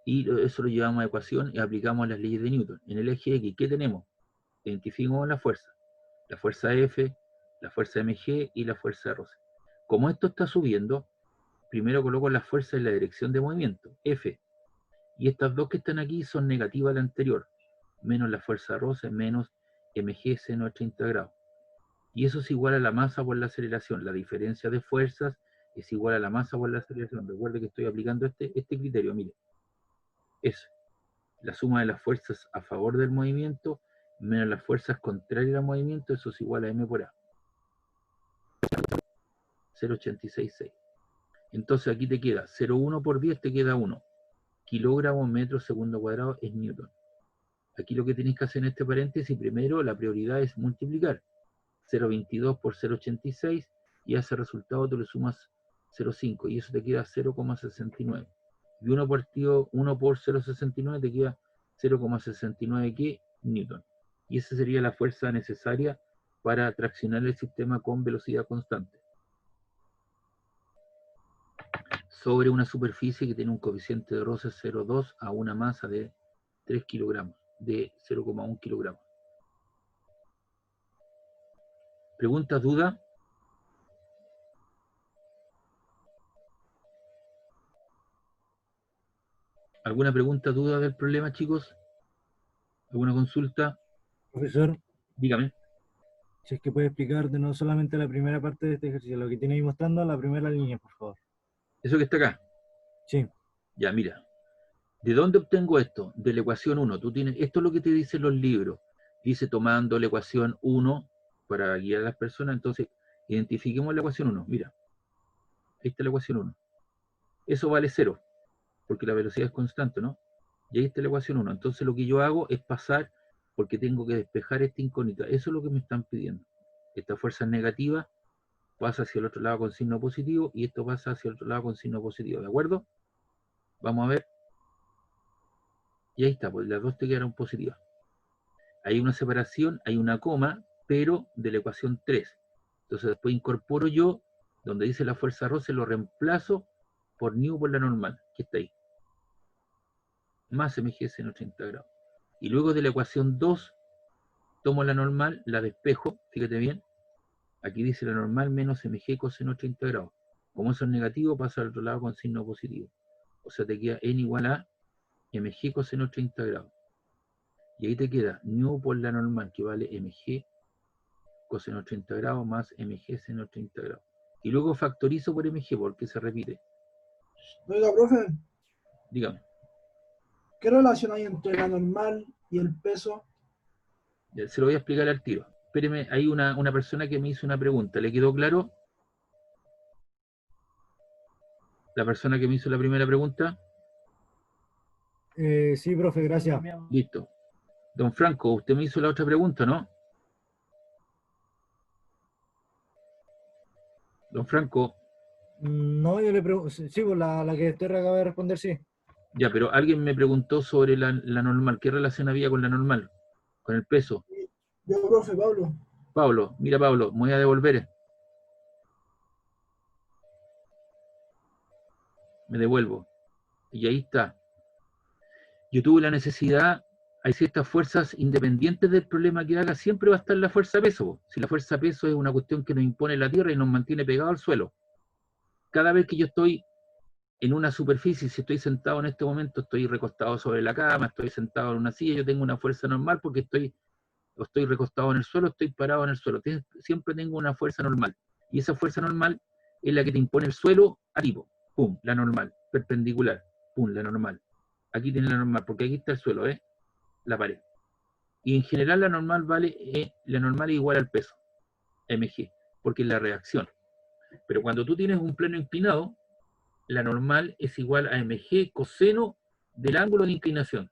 y eso lo llevamos a ecuación y aplicamos las leyes de Newton. En el eje X, ¿qué tenemos? Identificamos la fuerza F, la fuerza mg y la fuerza R. Como esto está subiendo, primero coloco la fuerza en la dirección de movimiento, F, y estas dos que están aquí son negativas a la anterior, menos la fuerza R menos mg seno de 30 grados. Y eso es igual a la masa por la aceleración. La diferencia de fuerzas es igual a la masa por la aceleración. Recuerde que estoy aplicando este criterio, mire. Es la suma de las fuerzas a favor del movimiento menos las fuerzas contrarias al movimiento, eso es igual a m por a. 0,866. Entonces aquí te queda 0,1 por 10, te queda 1. Kilogramos metro segundo cuadrado es Newton. Aquí lo que tenéis que hacer en este paréntesis, primero la prioridad es multiplicar. 0,22 por 0,86 y a ese resultado tú le sumas 0,5 y eso te queda 0,69. Y 1 por 0,69 te queda 0,69 ¿qué? Newton. Y esa sería la fuerza necesaria para traccionar el sistema con velocidad constante sobre una superficie que tiene un coeficiente de roce 0,2 a una masa de 3 kilogramos, de 0,1 kilogramos. ¿Preguntas, dudas? ¿Alguna pregunta, duda del problema, chicos? ¿Alguna consulta? Profesor, Dígame. si es que puede explicar no solamente la primera parte de este ejercicio, lo que tiene ahí mostrando, la primera línea, por favor. ¿Eso que está acá? Sí. Ya, mira. ¿De dónde obtengo esto? De la ecuación 1. Tú tienes, esto es lo que te dicen los libros. Dice tomando la ecuación 1 para guiar a las personas. Entonces, identifiquemos la ecuación 1. Mira. Ahí está la ecuación 1. Eso vale 0, porque la velocidad es constante, ¿no? Y ahí está la ecuación 1. Entonces lo que yo hago es pasar, porque tengo que despejar esta incógnita. Eso es lo que me están pidiendo. Esta fuerza negativa pasa hacia el otro lado con signo positivo y esto pasa hacia el otro lado con signo positivo, ¿de acuerdo? Vamos a ver. Y ahí está, pues las dos te quedaron positivas. Hay una separación, hay una coma, pero de la ecuación 3. Entonces después incorporo yo, donde dice la fuerza roce, lo reemplazo por nu por la normal, que está ahí. Más mg seno 30 grados. Y luego de la ecuación 2, tomo la normal, la despejo, fíjate bien. Aquí dice la normal menos mg coseno 30 grados. Como eso es negativo, pasa al otro lado con signo positivo. O sea, te queda n igual a mg coseno 30 grados. Y ahí te queda nu por la normal, que vale mg coseno 30 grados más mg seno 30 grados. Y luego factorizo por mg, porque se repite. Oiga, profe, Dígame. ¿qué relación hay entre la normal y el peso? Ya, se lo voy a explicar al tiro. Espéreme, hay una persona que me hizo una pregunta. ¿Le quedó claro? La persona que me hizo la primera pregunta. Sí, profe, gracias. Listo. Don Franco, usted me hizo la otra pregunta, ¿no? Don Franco, No, yo le pregunto, sí, pues la que usted acaba de responder, sí. ya, pero alguien me preguntó sobre la normal. ¿Qué relación había con la normal? Con el peso. Yo, profe, Pablo. Pablo, mira Pablo, me voy a devolver. Me devuelvo. Y ahí está. Yo tuve la necesidad, hay ciertas fuerzas independientes del problema que haga, siempre va a estar la fuerza peso. Si la fuerza peso es una cuestión que nos impone la Tierra y nos mantiene pegados al suelo. Cada vez que yo estoy en una superficie, si estoy sentado en este momento, estoy recostado sobre la cama, estoy sentado en una silla, yo tengo una fuerza normal porque estoy recostado en el suelo, estoy parado en el suelo. Siempre tengo una fuerza normal. Y esa fuerza normal es la que te impone el suelo a tipo. Pum, la normal. Perpendicular. Pum, la normal. Aquí tiene la normal, porque aquí está el suelo, ¿eh? La pared. Y en general la normal es igual al peso, mg, porque es la reacción. Pero cuando tú tienes un plano inclinado, la normal es igual a mg coseno del ángulo de inclinación.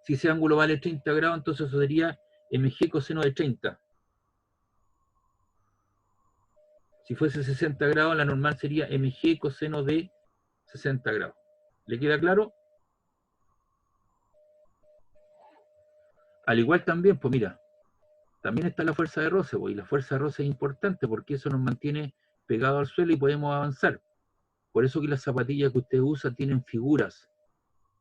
Si ese ángulo vale 30 grados, entonces eso sería mg coseno de 30. Si fuese 60 grados, la normal sería mg coseno de 60 grados. ¿Le queda claro? Al igual también, pues mira, también está la fuerza de roce, pues, y la fuerza de roce es importante porque eso nos mantiene pegados al suelo y podemos avanzar. Por eso que las zapatillas que usted usa tienen figuras,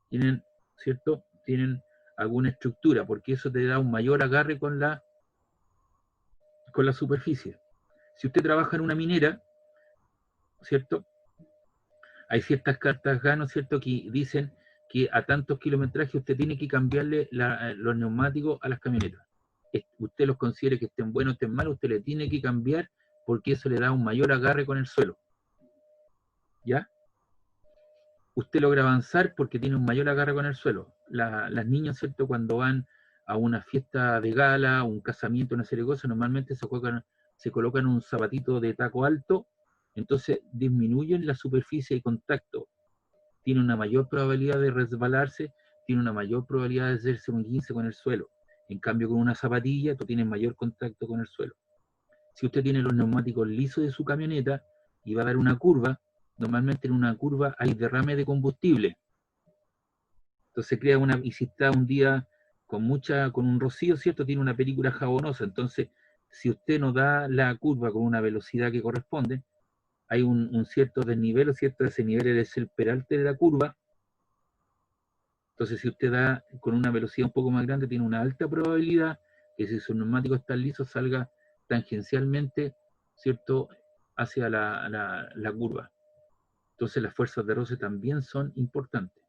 tienen, ¿cierto? Tienen alguna estructura, porque eso te da un mayor agarre con la superficie. Si usted trabaja en una minera, ¿cierto? Hay ciertas cartas GAN, ¿cierto?, que dicen que a tantos kilometrajes usted tiene que cambiarle los neumáticos a las camionetas. Usted los considere que estén buenos o estén malos, usted le tiene que cambiar porque eso le da un mayor agarre con el suelo. ¿Ya? Usted logra avanzar porque tiene un mayor agarre con el suelo. Las niñas, ¿cierto?, cuando van a una fiesta de gala, un casamiento, una serie de cosas, normalmente se colocan un zapatito de taco alto, entonces disminuyen la superficie de contacto. Tiene una mayor probabilidad de resbalarse, tiene una mayor probabilidad de hacerse un 15 con el suelo. En cambio, con una zapatilla, tú tienes mayor contacto con el suelo. Si usted tiene los neumáticos lisos de su camioneta y va a dar una curva, normalmente en una curva hay derrame de combustible. Entonces crea y si está un día con un rocío, ¿cierto? Tiene una película jabonosa. Entonces, si usted no da la curva con una velocidad que corresponde, hay un cierto desnivel, ¿cierto? Ese nivel es el peralte de la curva. Entonces, si usted da con una velocidad un poco más grande, tiene una alta probabilidad que si su neumático está liso, salga tangencialmente, ¿cierto?, hacia la curva. Entonces, las fuerzas de roce también son importantes.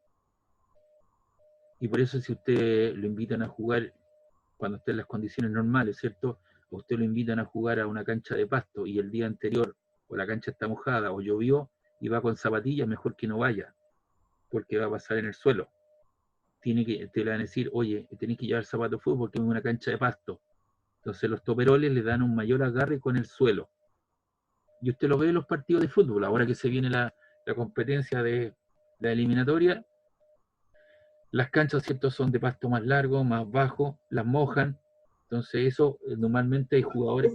Y por eso, si usted lo invitan a jugar cuando esté en las condiciones normales, ¿cierto?, o usted lo invitan a jugar a una cancha de pasto y el día anterior o la cancha está mojada o llovió y va con zapatillas, mejor que no vaya, porque va a pasar en el suelo. Te le van a decir, oye, tenés que llevar zapatos de fútbol porque es una cancha de pasto. Entonces los toperoles le dan un mayor agarre con el suelo. Y usted lo ve en los partidos de fútbol, ahora que se viene la competencia de la eliminatoria, las canchas, ¿cierto?, son de pasto más largo, más bajo, las mojan. Entonces eso, normalmente hay jugadores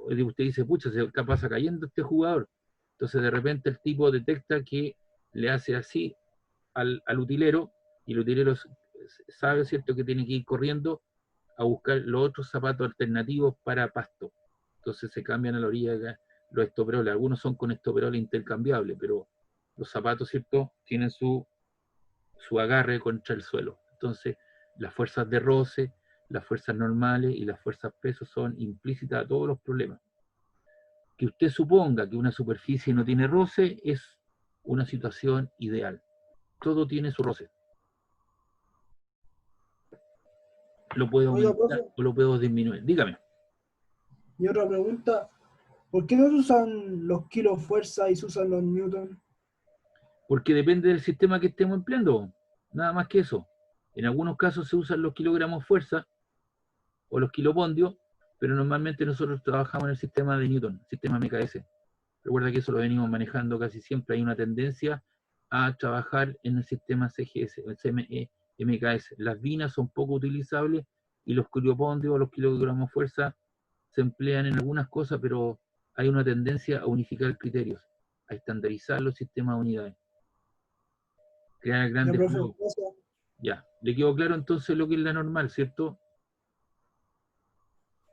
que usted dice, pucha, se pasa cayendo este jugador. Entonces de repente el tipo detecta que le hace así al utilero, y el utilero sabe, ¿cierto?, que tiene que ir corriendo a buscar los otros zapatos alternativos para pasto. Entonces se cambian a la orilla de los estoperoles. Algunos son con estoperoles intercambiables, pero los zapatos, ¿cierto?, tienen su agarre contra el suelo. Entonces, las fuerzas de roce, las fuerzas normales y las fuerzas peso son implícitas a todos los problemas. Que usted suponga que una superficie no tiene roce es una situación ideal. Todo tiene su roce. Lo puedo Oiga, aumentar profe, o lo puedo disminuir. Dígame. y otra pregunta, ¿por qué no se usan los kilos fuerza y se usan los newton? Porque depende del sistema que estemos empleando. Nada más que eso. En algunos casos se usan los kilogramos fuerza o los kilopondios, pero normalmente nosotros trabajamos en el sistema de Newton, sistema MKS. Recuerda que eso lo venimos manejando casi siempre. Hay una tendencia a trabajar en el sistema CGS, el MKS. Las vinas son poco utilizables y los kilopondios o los kilogramos fuerza se emplean en algunas cosas, pero hay una tendencia a unificar criterios, a estandarizar los sistemas de unidades, crear Ya, grandes profe, flujos. gracias. Ya, le quedó claro entonces lo que es la normal, ¿cierto?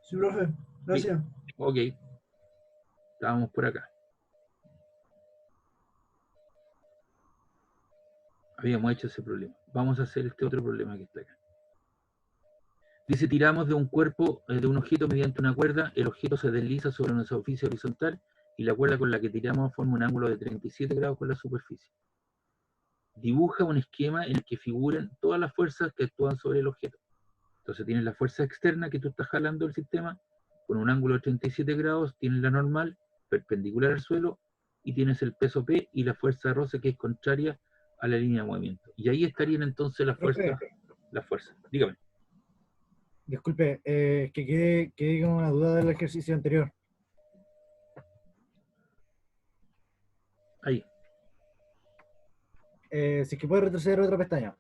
Sí, profe, gracias. Ok, estábamos por acá. Habíamos hecho ese problema. Vamos a hacer este otro problema que está acá. Dice, tiramos de un cuerpo, de un objeto mediante una cuerda, el objeto se desliza sobre una superficie horizontal y la cuerda con la que tiramos forma un ángulo de 37 grados con la superficie. Dibuja un esquema en el que figuren todas las fuerzas que actúan sobre el objeto. Entonces tienes la fuerza externa que tú estás jalando el sistema, con un ángulo de 37 grados, tienes la normal, perpendicular al suelo, y tienes el peso P y la fuerza de roce que es contraria a la línea de movimiento. Y ahí estarían entonces las fuerzas. Dígame. Disculpe, es que quedé con una duda del ejercicio anterior. Ahí. Si es que puede retroceder otra pestaña.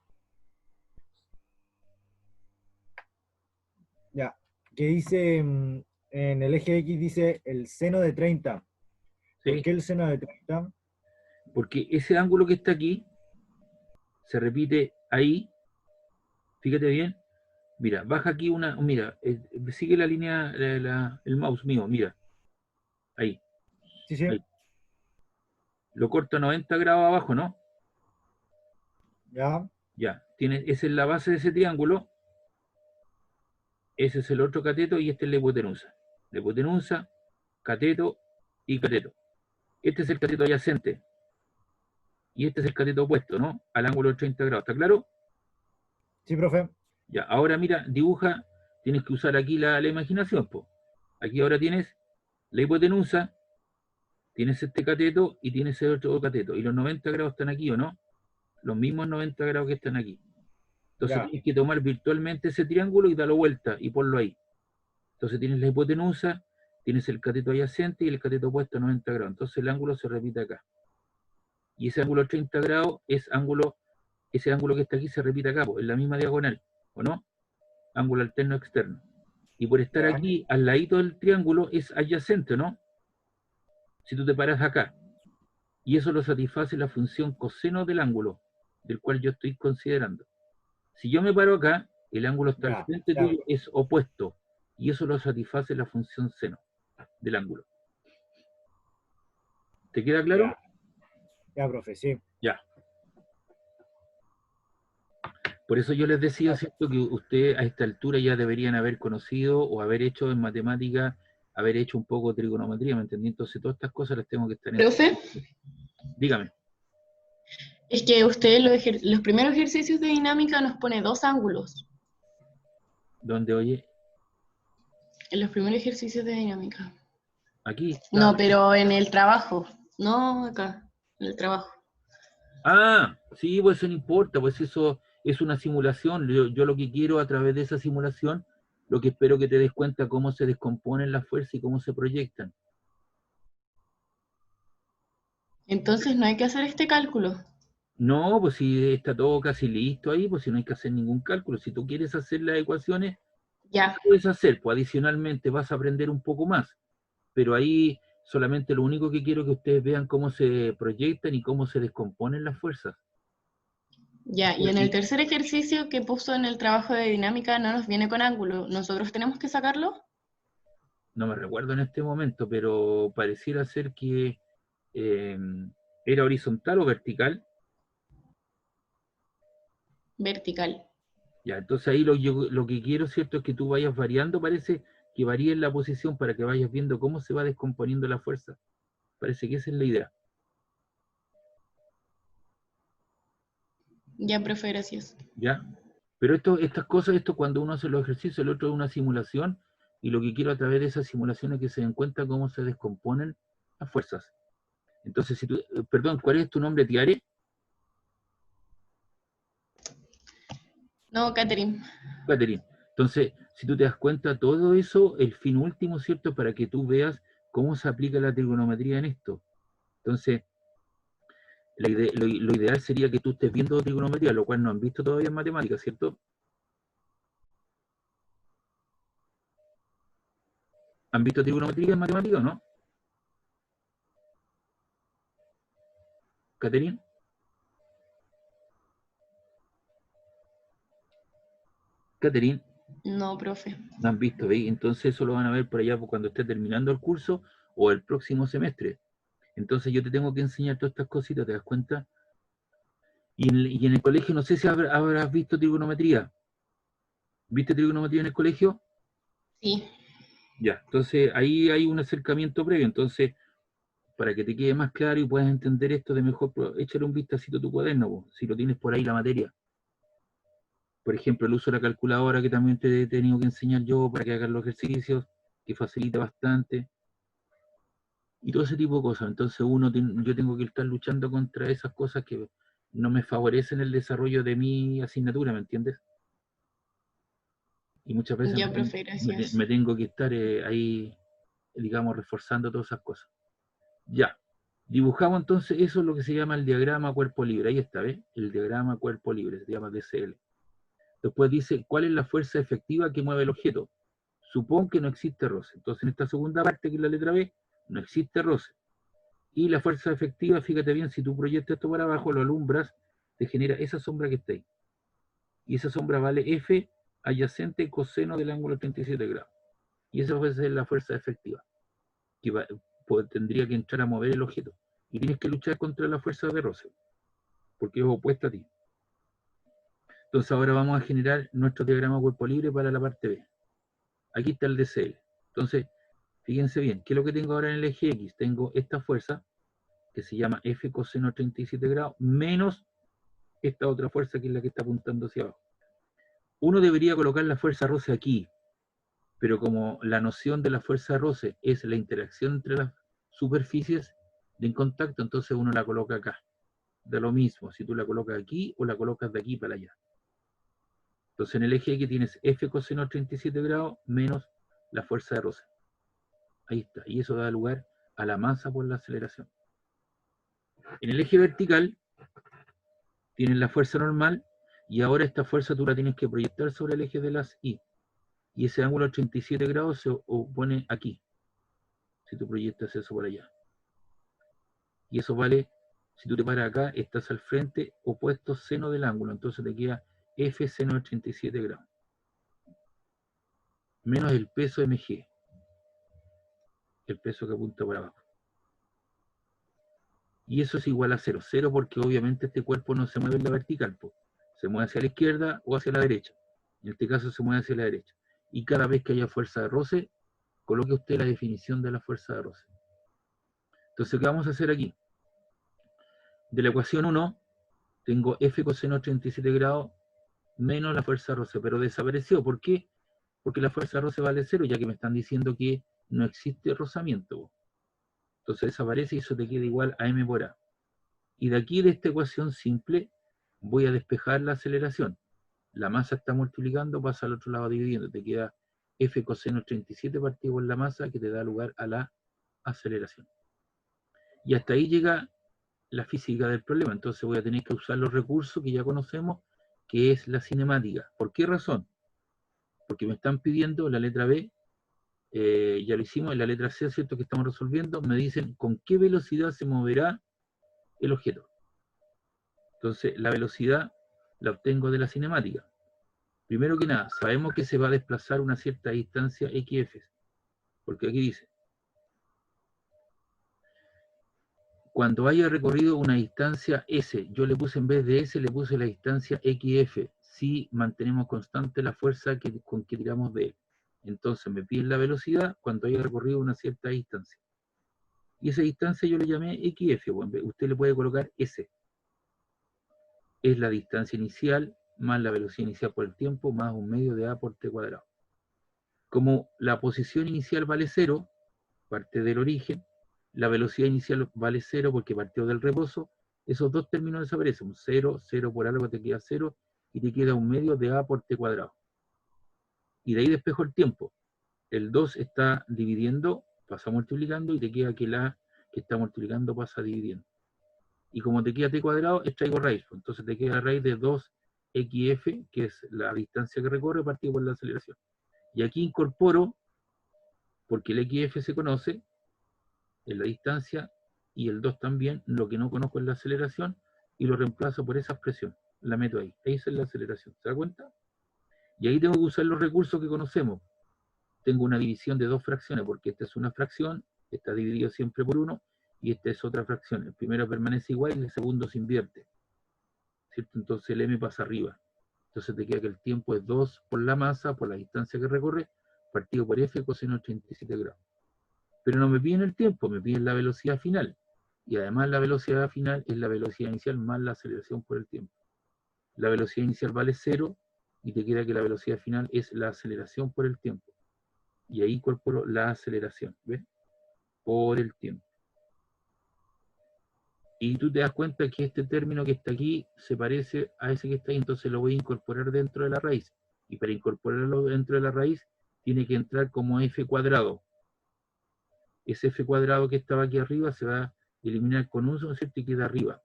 que dice, en el eje X dice el seno de 30. ¿Por ¿sí? qué el seno de 30? Porque ese ángulo que está aquí se repite ahí, fíjate bien, mira, baja aquí mira, sigue la línea, el mouse mío, mira, ahí, Sí, sí. ahí. Lo corta 90 grados abajo, ¿no? Ya. Ya, esa es la base de ese triángulo, ese es el otro cateto y este es la hipotenusa. La hipotenusa, cateto y cateto. Este es el cateto adyacente y este es el cateto opuesto, ¿no? Al ángulo de 30 grados, ¿está claro? Sí, profe. Ya, ahora mira, dibuja, tienes que usar aquí la imaginación, po. Aquí ahora tienes la hipotenusa, tienes este cateto y tienes el otro cateto. Y los 90 grados están aquí, ¿o no? Los mismos 90 grados que están aquí. Entonces Ya. tienes que tomar virtualmente ese triángulo y darlo vuelta y ponlo ahí. Entonces tienes la hipotenusa, tienes el cateto adyacente y el cateto opuesto a 90 grados. Entonces el ángulo se repite acá. Y ese ángulo 30 grados es ese ángulo que está aquí se repite acá, po, en la misma diagonal, ¿o no? Ángulo alterno externo. Y por estar Ya. aquí, al ladito del triángulo, es adyacente, ¿no? Si tú te paras acá. Y eso lo satisface la función coseno del ángulo, del cual yo estoy considerando. Si yo me paro acá, el ángulo está al Ya. frente Ya. tuyo, es opuesto. Y eso lo satisface la función seno del ángulo. ¿Te queda claro? Ya. Ya, profe, sí. Ya. Por eso yo les decía, ¿cierto?, que usted a esta altura ya deberían haber conocido o haber hecho en matemática, haber hecho un poco de trigonometría, ¿me entendí? Entonces todas estas cosas las tengo que estar Profe, Dígame. es que usted los primeros ejercicios de dinámica nos pone dos ángulos. ¿Dónde, oye? En los primeros ejercicios de dinámica. Aquí. No, pero en el trabajo. No acá, en el trabajo. Ah, sí, pues eso no importa, pues eso es una simulación. Yo lo que quiero a través de esa simulación, lo que espero que te des cuenta cómo se descomponen las fuerzas y cómo se proyectan. Entonces no hay que hacer este cálculo. No, pues si está todo casi listo ahí, pues si no hay que hacer ningún cálculo. Si tú quieres hacer las ecuaciones, Ya, las puedes hacer, pues adicionalmente vas a aprender un poco más. Pero ahí solamente lo único que quiero es que ustedes vean cómo se proyectan y cómo se descomponen las fuerzas. ya. Y en el tercer ejercicio que puso en el trabajo de dinámica no nos viene con ángulo. ¿Nosotros tenemos que sacarlo? No me recuerdo en este momento, pero pareciera ser que era horizontal o vertical. Vertical. Ya, entonces ahí lo que quiero, ¿cierto?, es que tú vayas variando, parece que varíes la posición para que vayas viendo cómo se va descomponiendo la fuerza. Parece que esa es la idea. Ya, profe, gracias. ¿Ya? Pero estas cosas, esto cuando uno hace los ejercicios, el otro es una simulación, y lo que quiero a través de esas simulaciones es que se den cuenta cómo se descomponen las fuerzas. Entonces, si tú, perdón, ¿cuál es tu nombre, Tiare? No, Catherine. Catherine. Entonces, si tú te das cuenta, todo eso, el fin último, ¿cierto?, para que tú veas cómo se aplica la trigonometría en esto. Entonces, lo ideal sería que tú estés viendo trigonometría, lo cual no han visto todavía en matemáticas, ¿cierto? ¿Han visto trigonometría en matemáticas o no? ¿Catherine? Catherine, No, profe. no han visto, ¿veis? Entonces eso lo van a ver por allá cuando esté terminando el curso o el próximo semestre. Entonces yo te tengo que enseñar todas estas cositas, ¿te das cuenta? Y en el colegio, no sé si habrás visto trigonometría. ¿Viste trigonometría en el colegio? Sí. Ya, entonces ahí hay un acercamiento previo. Entonces, para que te quede más claro y puedas entender esto de mejor, échale un vistacito a tu cuaderno, po, si lo tienes por ahí la materia. Por ejemplo, el uso de la calculadora, que también te he tenido que enseñar yo para que hagas los ejercicios, que facilita bastante. Y todo ese tipo de cosas. Entonces yo tengo que estar luchando contra esas cosas que no me favorecen el desarrollo de mi asignatura, ¿me entiendes? Y muchas veces Ya, profe, gracias. me tengo que estar ahí, digamos, reforzando todas esas cosas. Ya. Dibujamos entonces, eso es lo que se llama el diagrama cuerpo libre. Ahí está, ¿ves? El diagrama cuerpo libre, se llama DCL. Después dice, ¿cuál es la fuerza efectiva que mueve el objeto? supón que no existe roce. Entonces en esta segunda parte, que es la letra B, no existe roce. Y la fuerza efectiva, fíjate bien, si tú proyectas esto para abajo, lo alumbras, te genera esa sombra que está ahí. Y esa sombra vale F adyacente coseno del ángulo 37 grados. Y esa va a ser la fuerza efectiva, que tendría que entrar a mover el objeto. Y tienes que luchar contra la fuerza de roce, porque es opuesta a ti. Entonces ahora vamos a generar nuestro diagrama cuerpo libre para la parte B. Aquí está el DCL. Entonces, fíjense bien, ¿qué es lo que tengo ahora en el eje X? Tengo esta fuerza, que se llama F coseno 37 grados, menos esta otra fuerza, que es la que está apuntando hacia abajo. Uno debería colocar la fuerza roce aquí, pero como la noción de la fuerza roce es la interacción entre las superficies de contacto, entonces uno la coloca acá. Da lo mismo si tú la colocas aquí o la colocas de aquí para allá. Entonces en el eje X tienes F coseno 37 grados menos la fuerza de roce. Ahí está. Y eso da lugar a la masa por la aceleración. En el eje vertical tienes la fuerza normal y ahora esta fuerza tú la tienes que proyectar sobre el eje de las Y. Y ese ángulo 37 grados se opone aquí. Si tú proyectas eso por allá. Y eso vale, si tú te paras acá, estás al frente opuesto seno del ángulo. Entonces te queda F seno de 37 grados. Menos el peso mg. El peso que apunta por abajo. Y eso es igual a 0. 0 porque obviamente este cuerpo no se mueve en la vertical. Se mueve hacia la izquierda o hacia la derecha. En este caso se mueve hacia la derecha. Y cada vez que haya fuerza de roce, coloque usted la definición de la fuerza de roce. Entonces, ¿qué vamos a hacer aquí? De la ecuación 1, tengo F coseno 37 grados menos la fuerza de roce, pero desapareció. ¿Por qué? Porque la fuerza de roce vale 0, ya que me están diciendo que no existe rozamiento. Entonces desaparece y eso te queda igual a m por a. Y de aquí, de esta ecuación simple, voy a despejar la aceleración. La masa está multiplicando, pasa al otro lado dividiendo. Te queda F coseno 37 partido por la masa, que te da lugar a la aceleración. Y hasta ahí llega la física del problema. Entonces voy a tener que usar los recursos que ya conocemos, que es la cinemática. ¿Por qué razón? Porque me están pidiendo la letra B, ya lo hicimos, en la letra C, ¿cierto?, que estamos resolviendo, me dicen con qué velocidad se moverá el objeto. Entonces la velocidad la obtengo de la cinemática. Primero que nada, sabemos que se va a desplazar una cierta distancia XF, porque aquí dice, cuando haya recorrido una distancia S, yo le puse en vez de S, le puse la distancia XF, si mantenemos constante la fuerza con que tiramos de él. Entonces me piden la velocidad cuando haya recorrido una cierta distancia. Y esa distancia yo le llamé XF, usted le puede colocar S. Es la distancia inicial más la velocidad inicial por el tiempo más un medio de A por T cuadrado. Como la posición inicial vale 0, parte del origen, la velocidad inicial vale 0 porque partió del reposo, esos dos términos desaparecen. 0, 0 por algo te queda 0 y te queda un medio de A por T cuadrado. Y de ahí despejo el tiempo. El 2 está dividiendo, pasa multiplicando y te queda que la que está multiplicando pasa dividiendo. Y como te queda T cuadrado, extraigo raíz. Entonces te queda raíz de 2XF, que es la distancia que recorre partido por la aceleración. Y aquí incorporo, porque el XF se conoce, en la distancia, y el 2 también, lo que no conozco es la aceleración, y lo reemplazo por esa expresión. La meto ahí. Esa es la aceleración. ¿Se da cuenta? Y ahí tengo que usar los recursos que conocemos. Tengo una división de dos fracciones, porque esta es una fracción, está dividido siempre por 1, y esta es otra fracción. El primero permanece igual y el segundo se invierte. ¿Cierto? Entonces el m pasa arriba. Entonces te queda que el tiempo es 2 por la masa, por la distancia que recorre, partido por f coseno 87 grados. Pero no me piden el tiempo, me piden la velocidad final. Y además la velocidad final es la velocidad inicial más la aceleración por el tiempo. La velocidad inicial vale 0 y te queda que la velocidad final es la aceleración por el tiempo. Y ahí incorporo la aceleración, ¿ves? Por el tiempo. Y tú te das cuenta que este término que está aquí se parece a ese que está ahí, entonces lo voy a incorporar dentro de la raíz. Y para incorporarlo dentro de la raíz, tiene que entrar como f cuadrado. Ese f cuadrado que estaba aquí arriba se va a eliminar con 1, ¿cierto? Y queda arriba.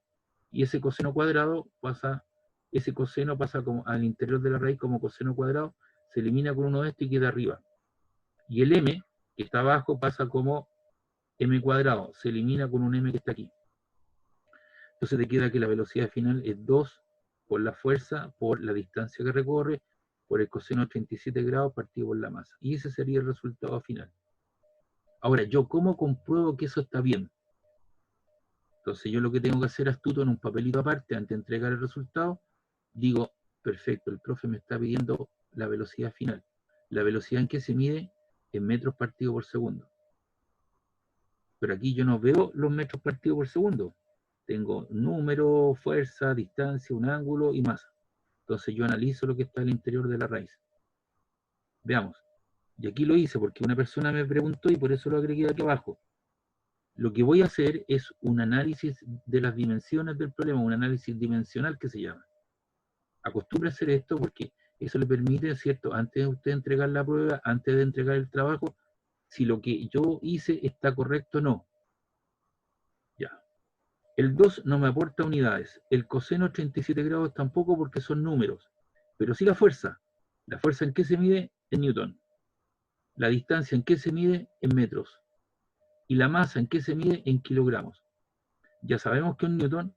Y ese coseno cuadrado pasa, ese coseno pasa como al interior de la raíz como coseno cuadrado, se elimina con 1 de esto y queda arriba. Y el m, que está abajo, pasa como m cuadrado, se elimina con un m que está aquí. Entonces te queda que la velocidad final es 2 por la fuerza, por la distancia que recorre, por el coseno de 37 grados partido por la masa. Y ese sería el resultado final. Ahora, ¿yo cómo compruebo que eso está bien? Entonces yo lo que tengo que hacer astuto en un papelito aparte, antes de entregar el resultado, digo, perfecto, el profe me está pidiendo la velocidad final. La velocidad en que se mide en metros partido por segundo. Pero aquí yo no veo los metros partido por segundo. Tengo número, fuerza, distancia, un ángulo y masa. Entonces yo analizo lo que está al interior de la raíz. Veamos. Y aquí lo hice porque una persona me preguntó y por eso lo agregué aquí abajo. Lo que voy a hacer es un análisis de las dimensiones del problema, un análisis dimensional que se llama. Acostumbre a hacer esto porque eso le permite, ¿cierto? Antes de usted entregar la prueba, antes de entregar el trabajo, si lo que yo hice está correcto o no. Ya. El 2 no me aporta unidades. El coseno 37 grados tampoco porque son números. Pero sí la fuerza. ¿La fuerza en qué se mide? En newton. La distancia en qué se mide? En metros. Y la masa en qué se mide? En kilogramos. Ya sabemos que un newton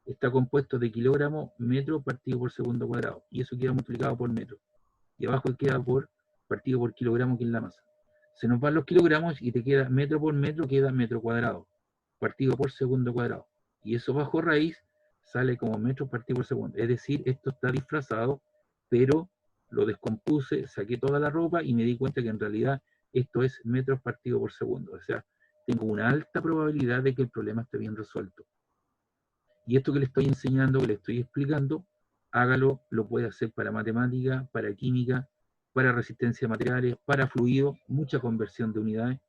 está compuesto de kilogramos metro partido por segundo cuadrado. Y eso queda multiplicado por metro. Y abajo queda por partido por kilogramo, que es la masa. Se nos van los kilogramos y te queda metro por metro, queda metro cuadrado. Partido por segundo cuadrado. Y eso bajo raíz sale como metros partido por segundo. Es decir, esto está disfrazado, pero lo descompuse, saqué toda la ropa y me di cuenta que en realidad esto es metros partido por segundo. O sea, tengo una alta probabilidad de que el problema esté bien resuelto. Y esto que le estoy enseñando, que le estoy explicando, hágalo, lo puede hacer para matemática, para química, para resistencia a materiales, para fluido, mucha conversión de unidades.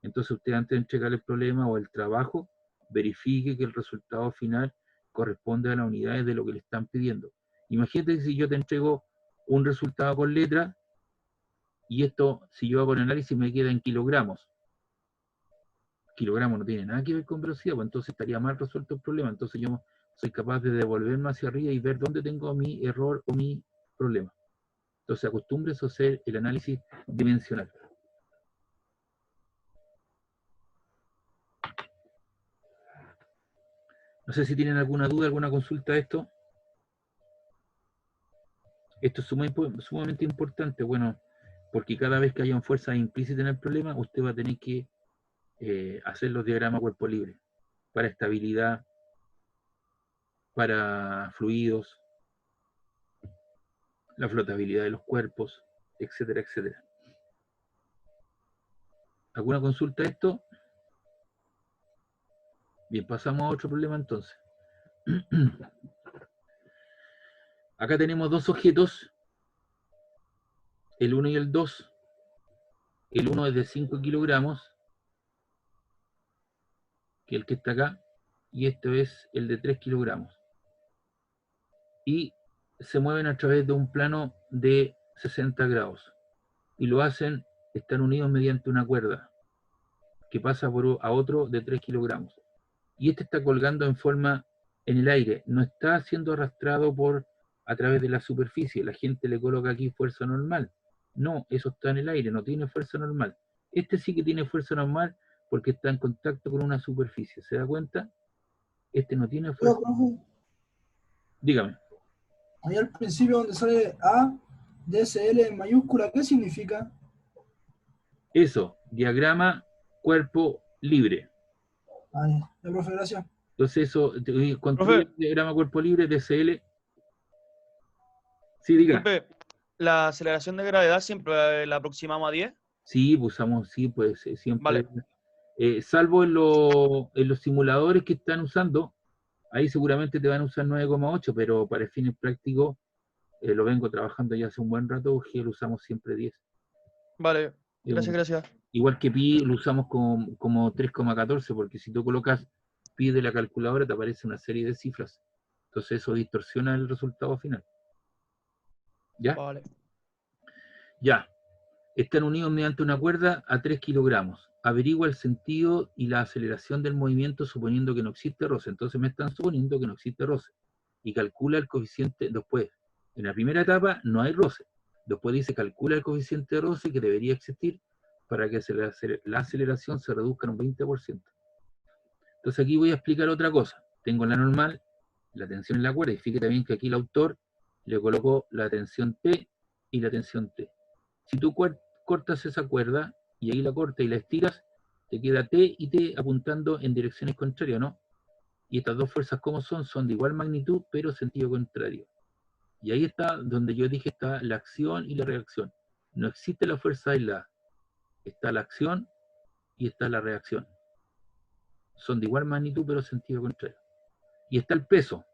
Entonces usted antes de entregar el problema o el trabajo, verifique que el resultado final corresponde a las unidades de lo que le están pidiendo. Imagínate si yo te entrego un resultado con letras y esto, si yo hago el análisis, me queda en kilogramos. Kilogramos no tiene nada que ver con velocidad, pues entonces estaría mal resuelto el problema. Entonces yo soy capaz de devolverme hacia arriba y ver dónde tengo mi error o mi problema. Entonces acostúmbrese a hacer el análisis dimensional. No sé si tienen alguna duda, alguna consulta de esto. Esto es sumamente importante, bueno, porque cada vez que haya fuerza implícita en el problema, usted va a tener que hacer los diagramas cuerpo libre, para estabilidad, para fluidos, la flotabilidad de los cuerpos, etcétera, etcétera. ¿Alguna consulta de esto? Bien, pasamos a otro problema entonces. Acá tenemos dos objetos, el 1 y el 2. El 1 es de 5 kilogramos, que es el que está acá, y este es el de 3 kilogramos. Y se mueven a través de un plano de 60 grados. Y lo hacen, están unidos mediante una cuerda, que pasa a otro de 3 kilogramos. Y este está colgando en forma en el aire, no está siendo arrastrado a través de la superficie. La gente le coloca aquí fuerza normal. No, eso está en el aire, no tiene fuerza normal. Este sí que tiene fuerza normal porque está en contacto con una superficie. ¿Se da cuenta? Este no tiene Pero, fuerza. profe, Dígame. ahí al principio donde sale A, DSL en mayúscula, ¿qué significa? Eso, diagrama cuerpo libre. Ay, ya, profe, gracias. Entonces eso, construye el diagrama cuerpo libre, DSL. Sí, diga. Disculpe, ¿la aceleración de gravedad siempre la aproximamos a 10? Sí, usamos, sí, pues siempre. Vale. Salvo en los simuladores que están usando, ahí seguramente te van a usar 9,8, pero para fines prácticos lo vengo trabajando ya hace un buen rato, que lo usamos siempre 10. Vale, gracias. Igual que pi lo usamos como 3,14, porque si tú colocas pi de la calculadora te aparece una serie de cifras. Entonces eso distorsiona el resultado final. ¿Ya? Vale. Ya. Están unidos mediante una cuerda a 3 kilogramos. Averigua el sentido y la aceleración del movimiento suponiendo que no existe roce. Entonces me están suponiendo que no existe roce. Y calcula el coeficiente después. En la primera etapa no hay roce. Después dice calcula el coeficiente de roce que debería existir para que la aceleración se reduzca en un 20%. Entonces aquí voy a explicar otra cosa. Tengo la normal, la tensión en la cuerda, y fíjate bien que aquí el autor le colocó la tensión T y la tensión T. Si tú cortas esa cuerda, y ahí la cortas y la estiras, te queda T y T apuntando en direcciones contrarias, ¿no? Y estas dos fuerzas, ¿cómo son? Son de igual magnitud, pero sentido contrario. Y ahí está donde yo dije está la acción y la reacción. No existe la fuerza aislada. Está la acción y está la reacción. Son de igual magnitud, pero sentido contrario. Y está el peso.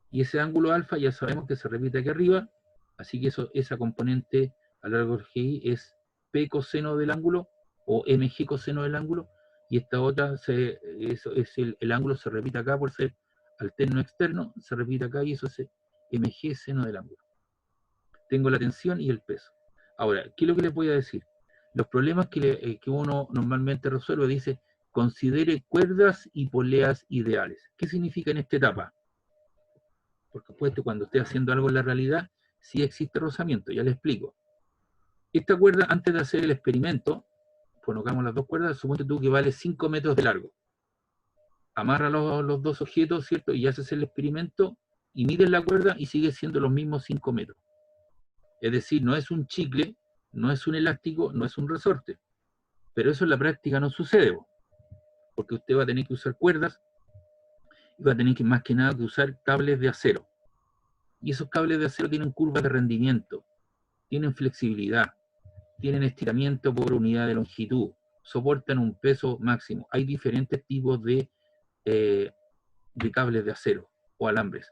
Y ese ángulo alfa ya sabemos que se repite aquí arriba, así que esa componente a lo largo del GI es P coseno del ángulo, o MG coseno del ángulo, y esta otra, el ángulo se repite acá por ser alterno externo, se repite acá y eso es MG seno del ángulo. Tengo la tensión y el peso. Ahora, ¿qué es lo que les voy a decir? Los problemas que uno normalmente resuelve, dice, considere cuerdas y poleas ideales. ¿Qué significa en esta etapa? Por supuesto, cuando esté haciendo algo en la realidad, sí existe rozamiento, ya les explico. Esta cuerda, antes de hacer el experimento, colocamos las dos cuerdas, suponte tú que vale 5 metros de largo. Amarra los dos objetos, ¿cierto? Y haces el experimento, y mides la cuerda y sigue siendo los mismos 5 metros. Es decir, no es un chicle, no es un elástico, no es un resorte. Pero eso en la práctica no sucede, porque usted va a tener que usar cuerdas, y va a tener que más que nada que usar cables de acero. Y esos cables de acero tienen curvas de rendimiento, tienen flexibilidad, tienen estiramiento por unidad de longitud, soportan un peso máximo. Hay diferentes tipos de cables de acero o alambres.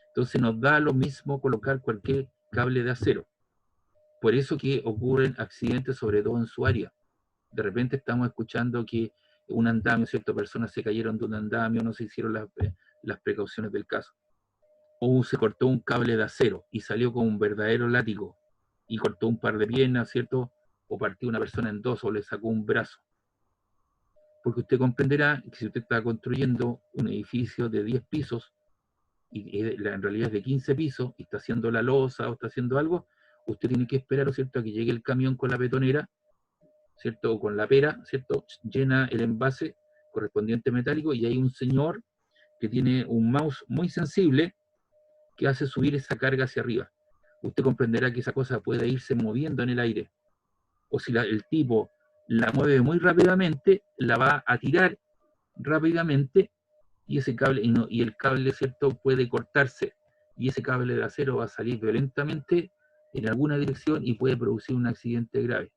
Entonces nos da lo mismo colocar cualquier cable de acero. Por eso que ocurren accidentes, sobre todo en su área. De repente estamos escuchando que un andamio, ciertas personas se cayeron de un andamio, no se hicieron las precauciones del caso. O se cortó un cable de acero y salió con un verdadero látigo y cortó un par de piernas, ¿cierto? O partió una persona en dos o le sacó un brazo. Porque usted comprenderá que si usted está construyendo un edificio de 10 pisos y en realidad es de 15 pisos y está haciendo la losa o está haciendo algo, usted tiene que esperar, ¿cierto?, a que llegue el camión con la betonera, ¿cierto?, o con la pera, ¿cierto?, llena el envase correspondiente metálico y hay un señor que tiene un mouse muy sensible que hace subir esa carga hacia arriba. Usted comprenderá que esa cosa puede irse moviendo en el aire. O si el tipo la mueve muy rápidamente, la va a tirar rápidamente y ese cable, y el cable, ¿cierto?, puede cortarse y ese cable de acero va a salir violentamente en alguna dirección y puede producir un accidente grave.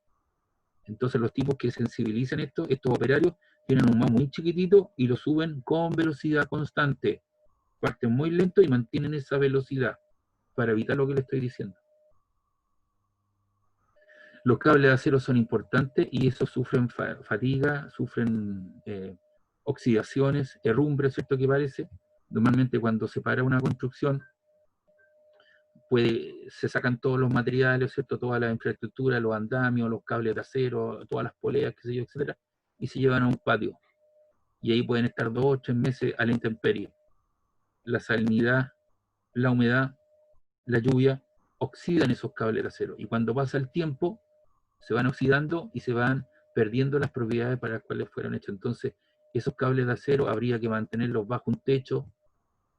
Entonces los tipos que sensibilizan estos operarios tienen un mouse muy chiquitito y lo suben con velocidad constante. Parten muy lento y mantienen esa velocidad para evitar lo que les estoy diciendo. Los cables de acero son importantes y esos sufren fatiga, sufren oxidaciones, herrumbres, ¿cierto?, que parece. Normalmente cuando se para una construcción, se sacan todos los materiales, ¿cierto?, toda la infraestructura, los andamios, los cables de acero, todas las poleas, qué sé yo, etcétera, y se llevan a un patio. Y ahí pueden estar 2 o 3 meses a la intemperie. La salinidad, la humedad, la lluvia, oxidan esos cables de acero. Y cuando pasa el tiempo, se van oxidando y se van perdiendo las propiedades para las cuales fueron hechos. Entonces, esos cables de acero habría que mantenerlos bajo un techo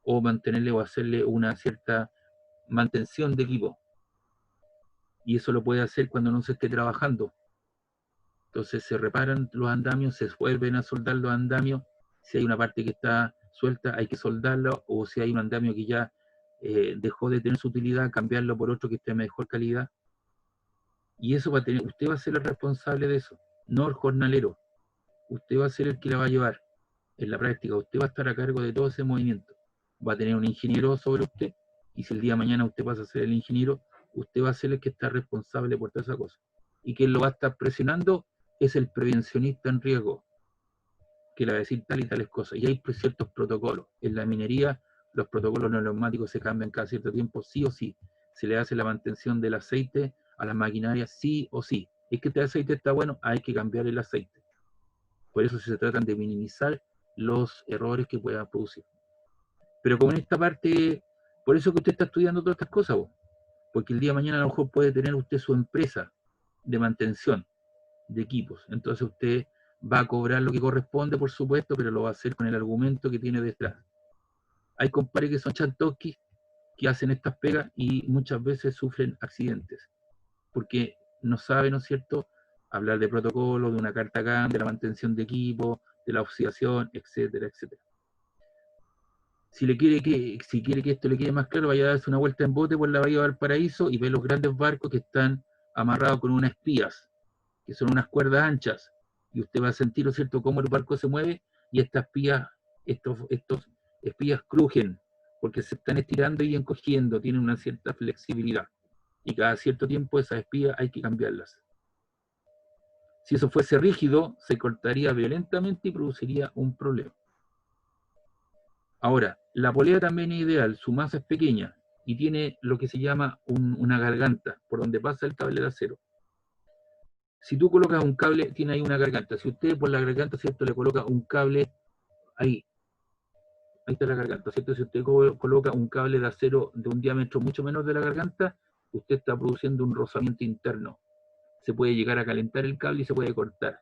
o mantenerle o hacerle una cierta mantención de equipo. Y eso lo puede hacer cuando no se esté trabajando. Entonces se reparan los andamios, se vuelven a soldar los andamios. Si hay una parte que está suelta, hay que soldarlo, o si hay un andamio que ya dejó de tener su utilidad, cambiarlo por otro que esté de mejor calidad. Y eso usted va a ser el responsable de eso, no el jornalero. Usted va a ser el que la va a llevar en la práctica. Usted va a estar a cargo de todo ese movimiento. Va a tener un ingeniero sobre usted, y si el día de mañana usted pasa a ser el ingeniero, usted va a ser el que está responsable por toda esa cosa. Y quien lo va a estar presionando es el prevencionista en riesgo, que le va a decir tal y tales cosas. Y hay ciertos protocolos. En la minería, los protocolos neumáticos se cambian cada cierto tiempo, sí o sí. Se le hace la mantención del aceite a las maquinarias, sí o sí. Es que este aceite está bueno, hay que cambiar el aceite. Por eso se tratan de minimizar los errores que puedan producir. Pero como en esta parte, por eso que usted está estudiando todas estas cosas, porque el día de mañana a lo mejor puede tener usted su empresa de mantención. de equipos. Entonces usted va a cobrar lo que corresponde, por supuesto, pero lo va a hacer con el argumento que tiene detrás. Hay compadres que son chantoquis, que hacen estas pegas y muchas veces sufren accidentes, porque no saben, ¿no es cierto?, hablar de protocolo, de una carta CAN, de la mantención de equipo, de la oxidación, etcétera, etcétera. Si quiere que esto le quede más claro, vaya a darse una vuelta en bote por la bahía de Valparaíso y ve los grandes barcos que están amarrados con unas espías, que son unas cuerdas anchas, y usted va a sentir, ¿no es cierto?, cómo el barco se mueve y estas espías, estos espías crujen, porque se están estirando y encogiendo, tienen una cierta flexibilidad, y cada cierto tiempo esas espías hay que cambiarlas. Si eso fuese rígido, se cortaría violentamente y produciría un problema. Ahora, la polea también es ideal, su masa es pequeña y tiene lo que se llama una garganta, por donde pasa el cable de acero. Si tú colocas un cable, tiene ahí una garganta. Si usted por la garganta, ¿cierto?, le coloca un cable, ahí está la garganta, ¿cierto? Si usted coloca un cable de acero de un diámetro mucho menor de la garganta, usted está produciendo un rozamiento interno. Se puede llegar a calentar el cable y se puede cortar.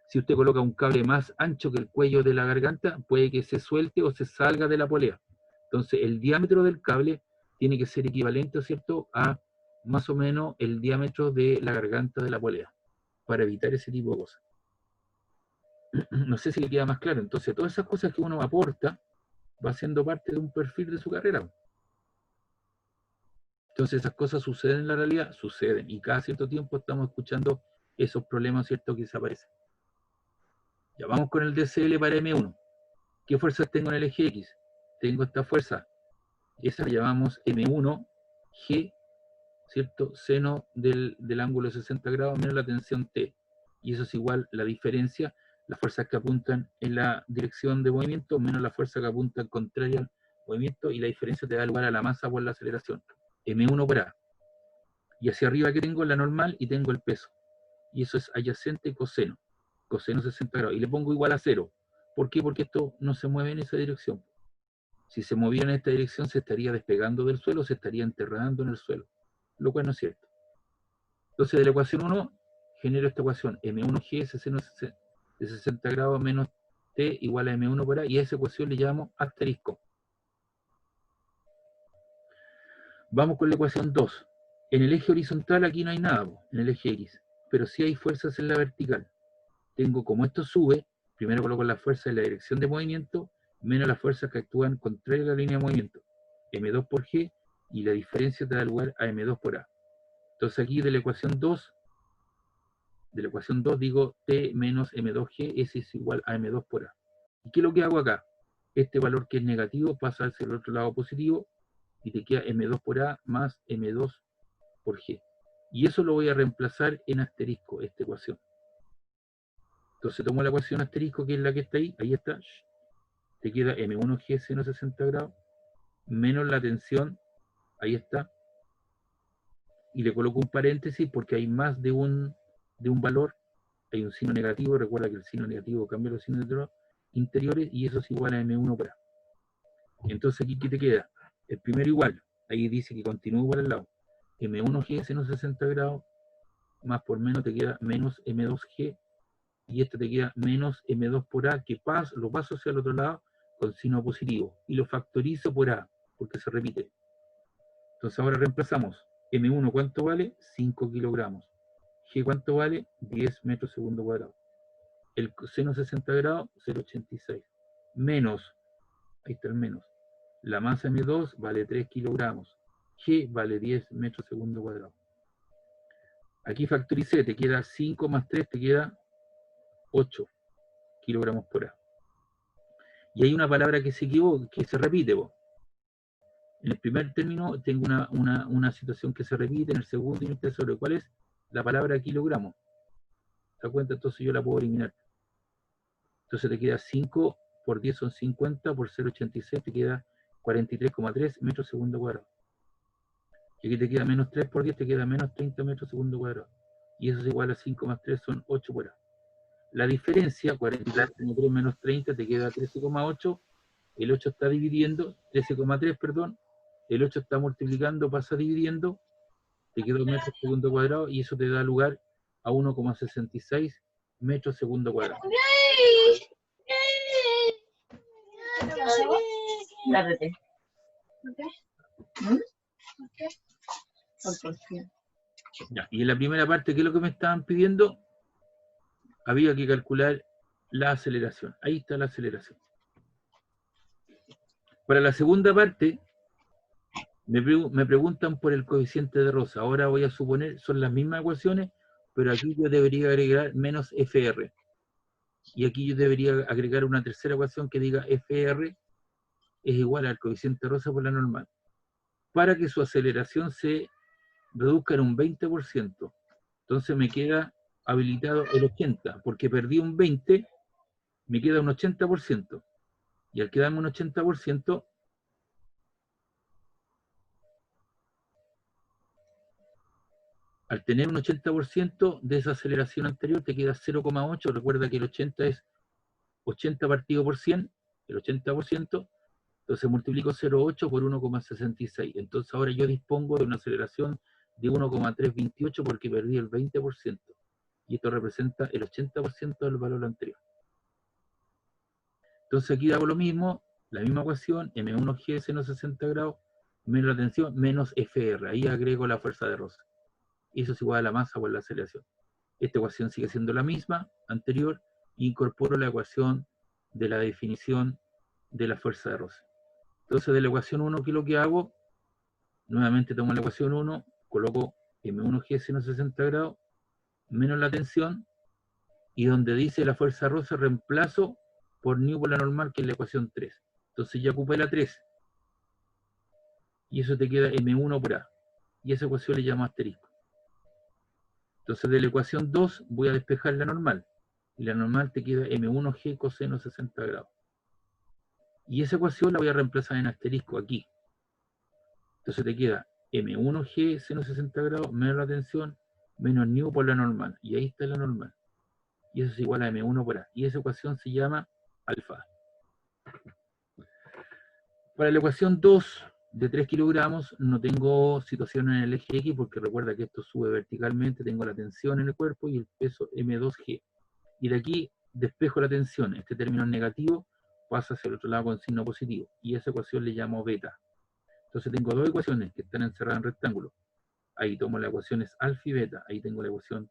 Si usted coloca un cable más ancho que el cuello de la garganta, puede que se suelte o se salga de la polea. Entonces, el diámetro del cable tiene que ser equivalente, ¿cierto?, a más o menos el diámetro de la garganta de la polea, para evitar ese tipo de cosas. No sé si le queda más claro. Entonces, todas esas cosas que uno aporta, va siendo parte de un perfil de su carrera. Entonces, esas cosas suceden en la realidad, suceden, y cada cierto tiempo estamos escuchando esos problemas, ¿cierto?, que se aparecen. Ya vamos con el DCL para M1. ¿Qué fuerzas tengo en el eje X? Tengo esta fuerza. Esa la llamamos M1G, ¿cierto? Seno del ángulo de 60 grados menos la tensión T. Y eso es igual la diferencia, las fuerzas que apuntan en la dirección de movimiento menos la fuerza que apunta al contrario al movimiento, y la diferencia te da lugar a la masa por la aceleración. M1 por A. Y hacia arriba que tengo la normal y tengo el peso. Y eso es adyacente coseno. Coseno 60 grados. Y le pongo igual a 0. ¿Por qué? Porque esto no se mueve en esa dirección. Si se moviera en esta dirección, se estaría despegando del suelo, se estaría enterrando en el suelo. Lo cual no es cierto. Entonces, de la ecuación 1, genero esta ecuación. M1G es seno de 60 grados menos T igual a M1 por A. Y a esa ecuación le llamo asterisco. Vamos con la ecuación 2. En el eje horizontal aquí no hay nada, en el eje X. Pero sí hay fuerzas en la vertical. Tengo, como esto sube, primero coloco la fuerza en la dirección de movimiento, menos las fuerzas que actúan contrario a la línea de movimiento. M2 por G, y la diferencia te da lugar a M2 por A. Entonces aquí de la ecuación 2 digo T menos M2G, ese es igual a M2 por A. ¿Y qué es lo que hago acá? Este valor que es negativo pasa hacia el otro lado positivo, y te queda M2 por A más M2 por G. Y eso lo voy a reemplazar en asterisco, esta ecuación. Entonces tomo la ecuación asterisco, que es la que está ahí está, te queda M1G seno 60 grados, menos la tensión, ahí está, y le coloco un paréntesis porque hay más de un valor, hay un signo negativo, recuerda que el signo negativo cambia los signos interiores, y eso es igual a M1 por A. Entonces aquí, ¿qué te queda? El primero igual, ahí dice que continúa igual al lado, M1G seno 60 grados, más por menos te queda menos M2G, y esto te queda menos M2 por A, que lo paso hacia el otro lado con signo positivo, y lo factorizo por A, porque se repite. Entonces ahora reemplazamos. M1, ¿cuánto vale? 5 kilogramos. G, ¿cuánto vale? 10 metros segundo cuadrado. El seno 60 grados, 0,86. Menos, ahí está el menos. La masa M2 vale 3 kilogramos. G vale 10 metros segundo cuadrado. Aquí factoricé, te queda 5 más 3, te queda 8 kilogramos por A. Y hay una palabra que se equivoca, que se repite. En el primer término tengo una situación que se repite, en el segundo y en el tercero. ¿Cuál es? La palabra kilogramo. ¿Te das cuenta? Entonces yo la puedo eliminar. Entonces te queda 5 por 10 son 50, por 0,86 te queda 43,3 metros segundo cuadrado. Y aquí te queda menos 3 por 10, te queda menos 30 metros segundo cuadrado. Y eso es igual a 5 más 3 son 8 por A. La diferencia, 43,3 menos 30, te queda 13,8. El 8 está dividiendo, 13,3, perdón. El 8 está multiplicando, pasa dividiendo. Te queda 2 metros segundo cuadrado, y eso te da lugar a 1,66 metros segundo cuadrado. Dárate. Ya, y en la primera parte, ¿qué es lo que me estaban pidiendo? Había que calcular la aceleración. Ahí está la aceleración. Para la segunda parte, me preguntan por el coeficiente de Rosa. Ahora voy a suponer, son las mismas ecuaciones, pero aquí yo debería agregar menos FR. Y aquí yo debería agregar una tercera ecuación que diga FR es igual al coeficiente de Rosa por la normal. Para que su aceleración se reduzca en un 20%. Entonces me queda habilitado el 80%, porque perdí un 20%, me queda un 80%. Y al quedarme un 80%, al tener un 80% de esa aceleración anterior, te queda 0,8. Recuerda que el 80 es 80 partido por 100, el 80%. Entonces multiplico 0,8 por 1,66. Entonces ahora yo dispongo de una aceleración de 1,328 porque perdí el 20%. Y esto representa el 80% del valor anterior. Entonces aquí hago lo mismo, la misma ecuación, M1G seno 60 grados, menos la tensión, menos FR. Ahí agrego la fuerza de Rosa. Y eso es igual a la masa por la aceleración. Esta ecuación sigue siendo la misma, anterior, e incorporo la ecuación de la definición de la fuerza de Rosa. Entonces de la ecuación 1, ¿qué es lo que hago? Nuevamente tomo la ecuación 1, coloco M1G seno 60 grados, menos la tensión, y donde dice la fuerza de Rosa reemplazo por nu por la normal, que es la ecuación 3. Entonces ya ocupé la 3. Y eso te queda M1 por A. Y esa ecuación le llamo asterisco. Entonces de la ecuación 2 voy a despejar la normal. Y la normal te queda M1G coseno 60 grados. Y esa ecuación la voy a reemplazar en asterisco aquí. Entonces te queda M1G seno 60 grados menos la tensión menos nu por la normal. Y ahí está la normal. Y eso es igual a M1 por A. Y esa ecuación se llama alfa. Para la ecuación 2 de 3 kilogramos no tengo situación en el eje X porque recuerda que esto sube verticalmente, tengo la tensión en el cuerpo y el peso M2G. Y de aquí despejo la tensión, este término negativo pasa hacia el otro lado con signo positivo. Y esa ecuación le llamo beta. Entonces tengo dos ecuaciones que están encerradas en rectángulo. Ahí tomo la ecuación es alfa y beta. Ahí tengo la ecuación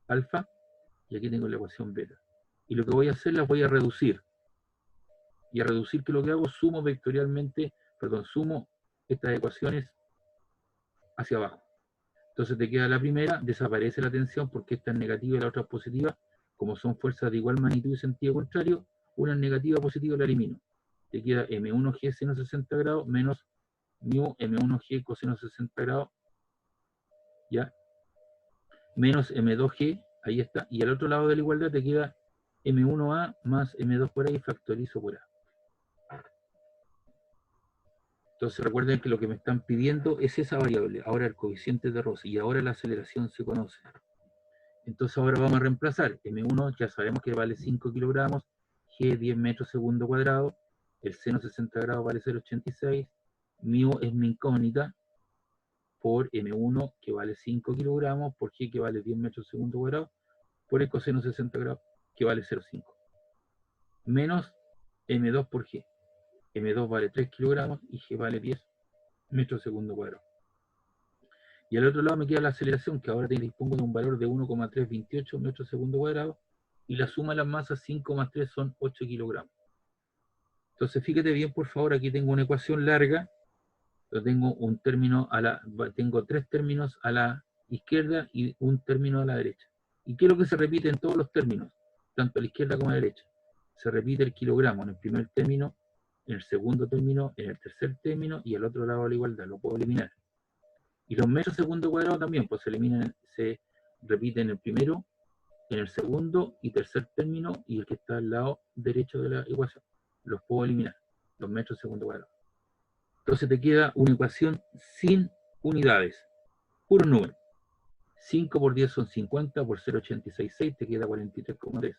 alfa y aquí tengo la ecuación beta. Y lo que voy a hacer las voy a reducir. Y a reducir, que lo que hago, sumo vectorialmente, sumo estas ecuaciones hacia abajo. Entonces te queda la primera, desaparece la tensión porque esta es negativa y la otra es positiva. Como son fuerzas de igual magnitud y sentido contrario, una es negativa, positiva, la elimino. Te queda M1G seno 60 grados menos mu M1G coseno 60 grados, ¿ya? Menos M2G, ahí está. Y al otro lado de la igualdad te queda M1A más M2 por A y factorizo por A. Entonces recuerden que lo que me están pidiendo es esa variable, ahora el coeficiente de Rosa, y ahora la aceleración se conoce. Entonces ahora vamos a reemplazar, M1 ya sabemos que vale 5 kilogramos, G 10 metros segundo cuadrado, el seno 60 grados vale 0,86, mu es mi incógnita, por M1 que vale 5 kilogramos, por G que vale 10 metros segundo cuadrado, por el coseno 60 grados que vale 0,5, menos M2 por G. M2 vale 3 kilogramos y G vale 10 metros segundo cuadrado. Y al otro lado me queda la aceleración, que ahora te dispongo de un valor de 1,328 metros segundo cuadrado, y la suma de las masas 5 más 3 son 8 kilogramos. Entonces fíjate bien, por favor, aquí tengo una ecuación larga, pero tengo un término tengo 3 términos a la izquierda y un término a la derecha. ¿Y qué es lo que se repite en todos los términos, tanto a la izquierda como a la derecha? Se repite el kilogramo en el primer término, en el segundo término, en el tercer término y al otro lado de la igualdad, lo puedo eliminar. Y los metros segundo cuadrado también, pues se eliminan, se repiten en el primero, en el segundo y tercer término y el que está al lado derecho de la ecuación. Los puedo eliminar, los metros segundo cuadrado. Entonces te queda una ecuación sin unidades, puro número. 5 por 10 son 50, por 0,866 te queda 43,3.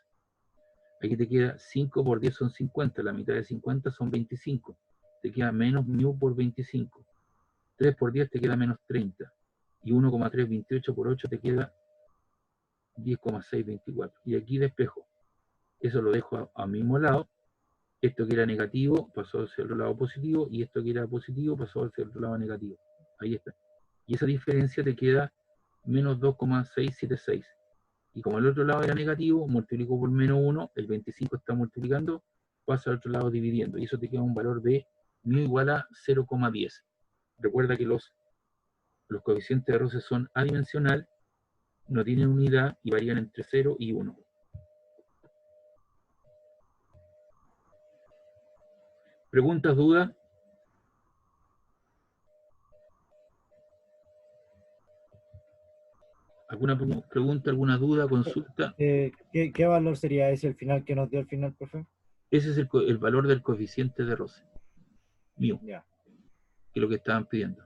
Aquí te queda 5 por 10 son 50, la mitad de 50 son 25. Te queda menos mu por 25. 3 por 10 te queda menos 30. Y 1,328 por 8 te queda 10,624. Y aquí despejo. Eso lo dejo a mismo lado. Esto que era negativo pasó hacia el otro lado positivo, y esto que era positivo pasó hacia el otro lado negativo. Ahí está. Y esa diferencia te queda menos 2,676. Y como el otro lado era negativo, multiplico por menos 1, el 25 está multiplicando, pasa al otro lado dividiendo. Y eso te queda un valor de μ igual a 0,10. Recuerda que los coeficientes de roce son adimensional, no tienen unidad y varían entre 0 y 1. ¿Preguntas, dudas? ¿Alguna pregunta, alguna duda, consulta? ¿Qué valor sería ese el final que nos dio al final, profe? Ese es el valor del coeficiente de roce. Mío, Ya. que es lo que estaban pidiendo.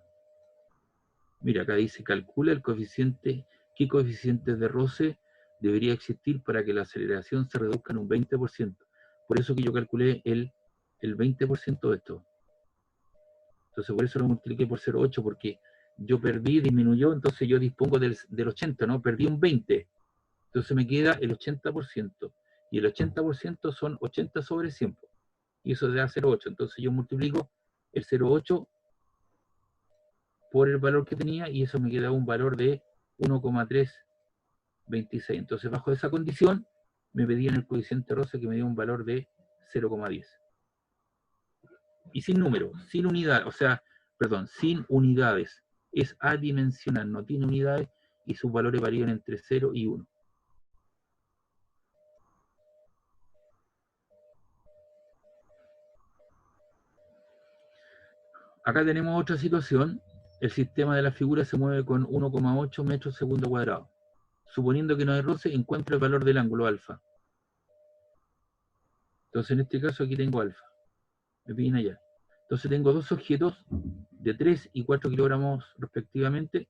Mira, acá dice, calcula el coeficiente, qué coeficiente de roce debería existir para que la aceleración se reduzca en un 20%. Por eso que yo calculé el 20% de esto. Entonces por eso lo multipliqué por 0,8, porque yo perdí, disminuyó, entonces yo dispongo del 80, ¿no? Perdí un 20. Entonces me queda el 80%. Y el 80% son 80 sobre 100. Y eso da 0,8. Entonces yo multiplico el 0,8 por el valor que tenía, y eso me queda un valor de 1,326. Entonces bajo esa condición me pedían el coeficiente roce, que me dio un valor de 0,10. Y sin números, sin unidades, o sea, perdón, sin unidades. Es adimensional, no tiene unidades, y sus valores varían entre 0 y 1. Acá tenemos otra situación. El sistema de la figura se mueve con 1,8 metros segundo cuadrado. Suponiendo que no hay roce, encuentra el valor del ángulo alfa. Entonces en este caso aquí tengo alfa. Me piden allá. Entonces tengo dos objetos de 3 y 4 kilogramos respectivamente.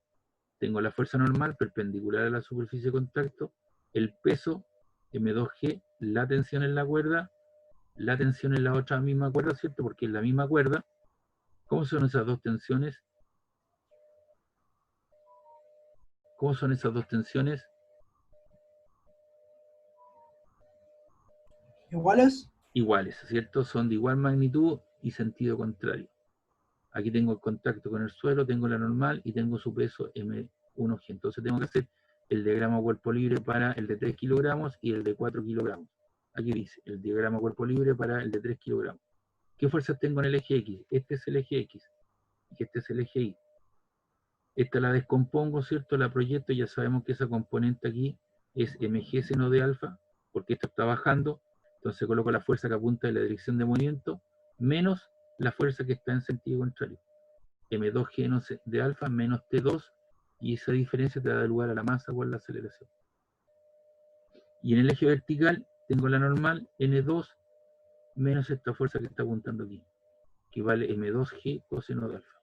Tengo la fuerza normal perpendicular a la superficie de contacto, el peso M2G, la tensión en la cuerda, la tensión en la otra misma cuerda, ¿cierto? Porque es la misma cuerda. ¿Cómo son esas dos tensiones? ¿Cómo son esas dos tensiones? ¿Iguales? Iguales, ¿cierto? Son de igual magnitud y sentido contrario. Aquí tengo el contacto con el suelo, tengo la normal y tengo su peso M1G. Entonces tengo que hacer el diagrama cuerpo libre para el de 3 kilogramos y el de 4 kilogramos. Aquí dice, el diagrama cuerpo libre para el de 3 kilogramos. ¿Qué fuerzas tengo en el eje X? Este es el eje X y este es el eje Y. Esta la descompongo, ¿cierto? La proyecto y ya sabemos que esa componente aquí es mg seno de alfa, porque esto está bajando. Entonces coloco la fuerza que apunta en la dirección de movimiento menos la fuerza que está en sentido contrario. M2G de alfa menos T2, y esa diferencia te da lugar a la masa o a la aceleración. Y en el eje vertical tengo la normal N2 menos esta fuerza que está apuntando aquí, que vale M2G coseno de alfa.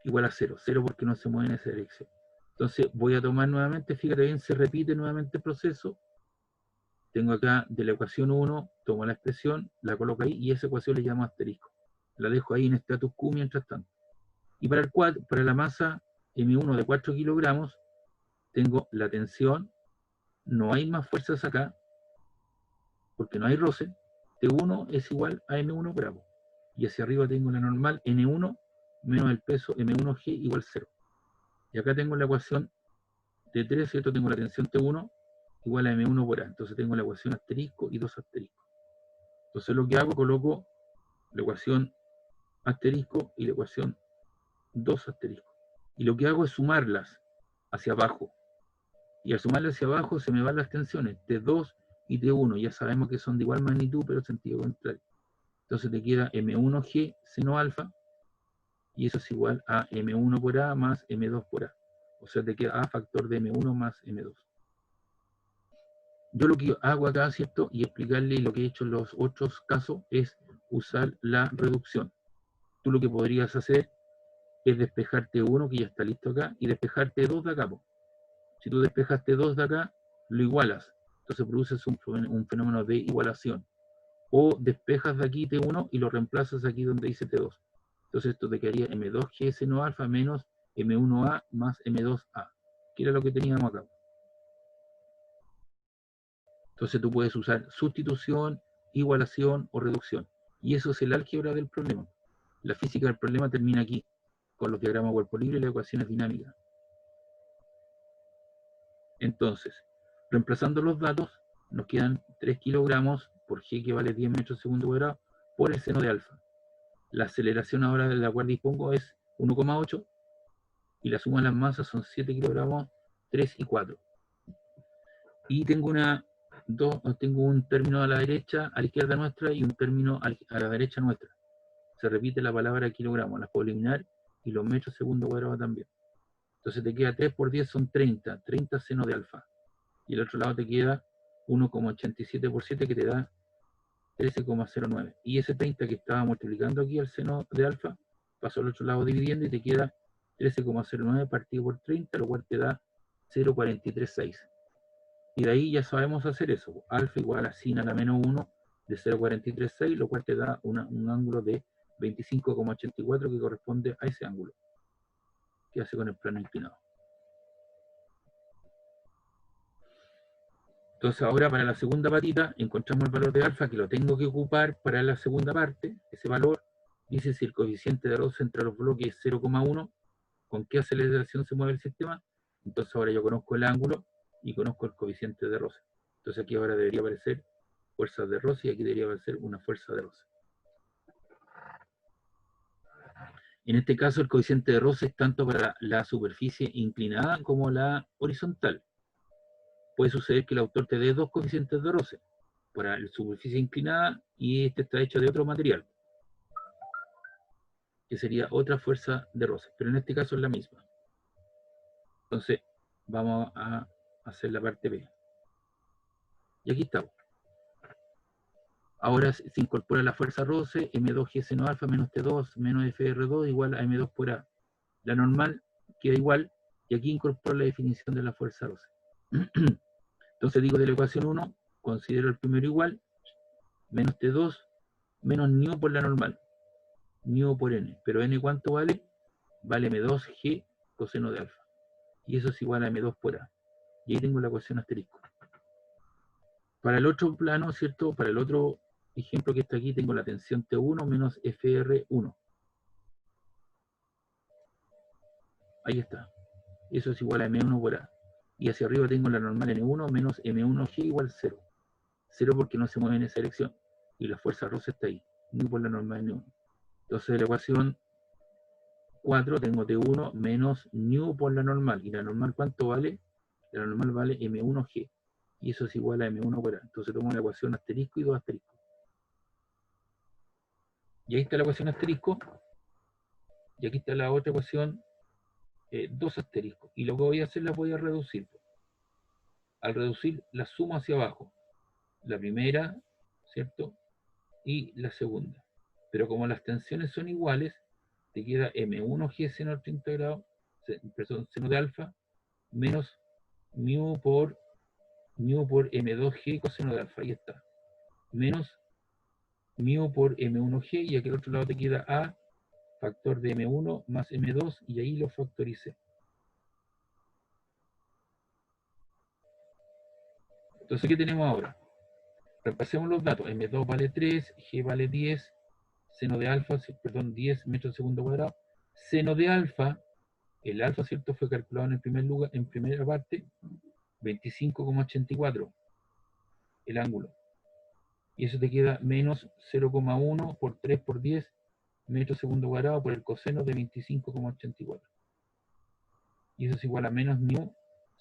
Igual a 0, 0 porque no se mueve en esa dirección. Entonces voy a tomar nuevamente, fíjate bien, se repite nuevamente el proceso. Tengo acá de la ecuación 1, tomo la expresión, la coloco ahí, y esa ecuación le llamo asterisco. La dejo ahí en status Q mientras tanto. Y para la masa M1 de 4 kilogramos, tengo la tensión, no hay más fuerzas acá, porque no hay roce. T1 es igual a M1 bravo. Y hacia arriba tengo la normal N1 menos el peso M1G igual 0. Y acá tengo la ecuación de 3, ¿cierto? Tengo la tensión T1 igual a M1 por A. Entonces tengo la ecuación asterisco y 2 asteriscos. Entonces lo que hago, coloco la ecuación asterisco y la ecuación 2 asterisco. Y lo que hago es sumarlas hacia abajo. Y al sumarlas hacia abajo se me van las tensiones T2 y T1. Ya sabemos que son de igual magnitud, pero en sentido contrario. Entonces te queda M1G seno alfa, y eso es igual a M1 por A más M2 por A. O sea, te queda A factor de M1 más M2. Yo lo que hago acá, ¿cierto? Y explicarle lo que he hecho en los otros casos es usar la reducción. Tú lo que podrías hacer es despejarte 1, que ya está listo acá, y despejarte 2 de acá. Si tú despejaste 2 de acá, lo igualas. Entonces produces un fenómeno de igualación. O despejas de aquí T1 y lo reemplazas aquí donde dice T2. Entonces esto te quedaría M2G seno alfa menos M1A más M2A. que era lo que teníamos acá. Entonces tú puedes usar sustitución, igualación o reducción. Y eso es el álgebra del problema. La física del problema termina aquí, con los diagramas cuerpo libre y las ecuaciones dinámicas. Entonces, reemplazando los datos, nos quedan 3 kilogramos por g, que vale 10 metros segundo cuadrado, por el seno de alfa. La aceleración ahora de la cual dispongo es 1,8 y la suma de las masas son 7 kilogramos, 3 y 4. Y tengo un término a la derecha, a la izquierda nuestra, y un término a la derecha nuestra. Se repite la palabra kilogramo, las puedo eliminar, y los metros segundo cuadrado también. Entonces te queda 3 por 10 son 30, 30 seno de alfa. Y el otro lado te queda 1,87 por 7 que te da 13,09. Y ese 30 que estaba multiplicando aquí el seno de alfa, pasó al otro lado dividiendo y te queda 13,09 partido por 30, lo cual te da 0,436. Y de ahí ya sabemos hacer eso. Alfa igual a sin a la menos 1 de 0,436, lo cual te da un ángulo de 25,84 que corresponde a ese ángulo que hace con el plano inclinado. Entonces ahora para la segunda patita encontramos el valor de alfa que lo tengo que ocupar para la segunda parte. Ese valor dice si el coeficiente de roce entre los bloques es 0,1, ¿con qué aceleración se mueve el sistema? Entonces ahora yo conozco el ángulo y conozco el coeficiente de roce. Entonces aquí ahora debería aparecer fuerzas de roce y aquí debería aparecer una fuerza de roce. En este caso el coeficiente de roce es tanto para la superficie inclinada como la horizontal. Puede suceder que el autor te dé dos coeficientes de roce, para la superficie inclinada, y este está hecho de otro material, que sería otra fuerza de roce, pero en este caso es la misma. Entonces vamos a hacer la parte B. Y aquí estamos. Ahora se incorpora la fuerza roce, M2G seno alfa menos T2 menos FR2 igual a M2 por A. La normal queda igual, y aquí incorporo la definición de la fuerza roce. Entonces digo de la ecuación 1, considero el primero igual, menos T2, menos nu por la normal, nu por n. Pero n ¿cuánto vale? Vale M2G coseno de alfa. Y eso es igual a M2 por A. Y ahí tengo la ecuación asterisco. Para el otro plano, ¿cierto? Para el otro ejemplo que está aquí, tengo la tensión T1 menos FR1. Ahí está. Eso es igual a M1 por A. Y hacia arriba tengo la normal N1 menos M1G igual 0. 0 porque no se mueve en esa dirección. Y la fuerza roce está ahí. Nu por la normal N1. Entonces de la ecuación 4 tengo T1 menos nu por la normal. ¿Y la normal cuánto vale? La normal vale M1G. Y eso es igual a M1 por A. Entonces tomo la ecuación asterisco y 2 asterisco. Y ahí está la ecuación asterisco. Y aquí está la otra ecuación 2 asterisco. Y lo que voy a hacer la voy a reducir. Al reducir la sumo hacia abajo. La primera, ¿cierto? Y la segunda. Pero como las tensiones son iguales, te queda M1G seno de 30 grados, perdón, seno de alfa, menos mu por M2G coseno de alfa. Ahí está. Menos mu por M1G, y aquí al otro lado te queda A, factor de M1 más M2, y ahí lo factoricé. Entonces, ¿qué tenemos ahora? Repasemos los datos. M2 vale 3, G vale 10, seno de alfa, perdón, 10 metros segundo cuadrado. Seno de alfa, el alfa, ¿cierto? Fue calculado en el primer lugar, en primera parte, 25,84, el ángulo. Y eso te queda menos 0,1 por 3 por 10 metros segundo cuadrado por el coseno de 25,84. Y eso es igual a menos mu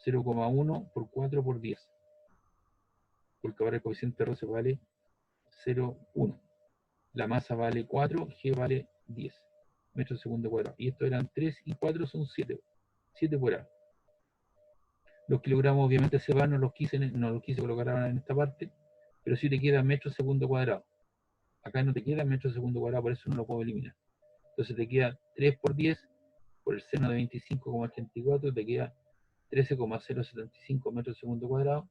0,1 por 4 por 10. Porque ahora el coeficiente roce vale 0,1. La masa vale 4, G vale 10 metros segundo cuadrado. Y esto eran 3 y 4 son 7. 7 por A. Los kilogramos obviamente se van, no los quise colocar ahora en esta parte, pero sí te queda metros segundo cuadrado. Acá no te queda metros segundo cuadrado, por eso no lo puedo eliminar. Entonces te queda 3 por 10 por el seno de 25,84, te queda 13,075 metros segundo cuadrado.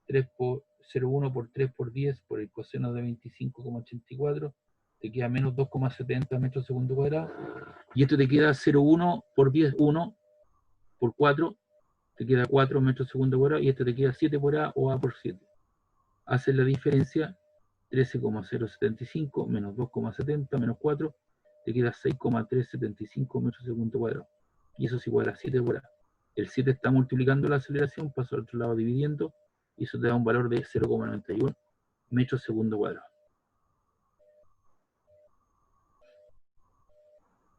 3 por 0,1 por 3 por 10 por el coseno de 25,84, te queda menos 2,70 metros segundo cuadrado. Y esto te queda 0,1 por 10, 1 por 4, te queda 4 metros segundo cuadrado, y este te queda 7 por A o A por 7. Haces la diferencia, 13,075 menos 2,70 menos 4, te queda 6,375 metros segundo cuadrado. Y eso es igual a 7 por A. El 7 está multiplicando la aceleración, pasa al otro lado dividiendo, y eso te da un valor de 0,91 metros segundo cuadrado.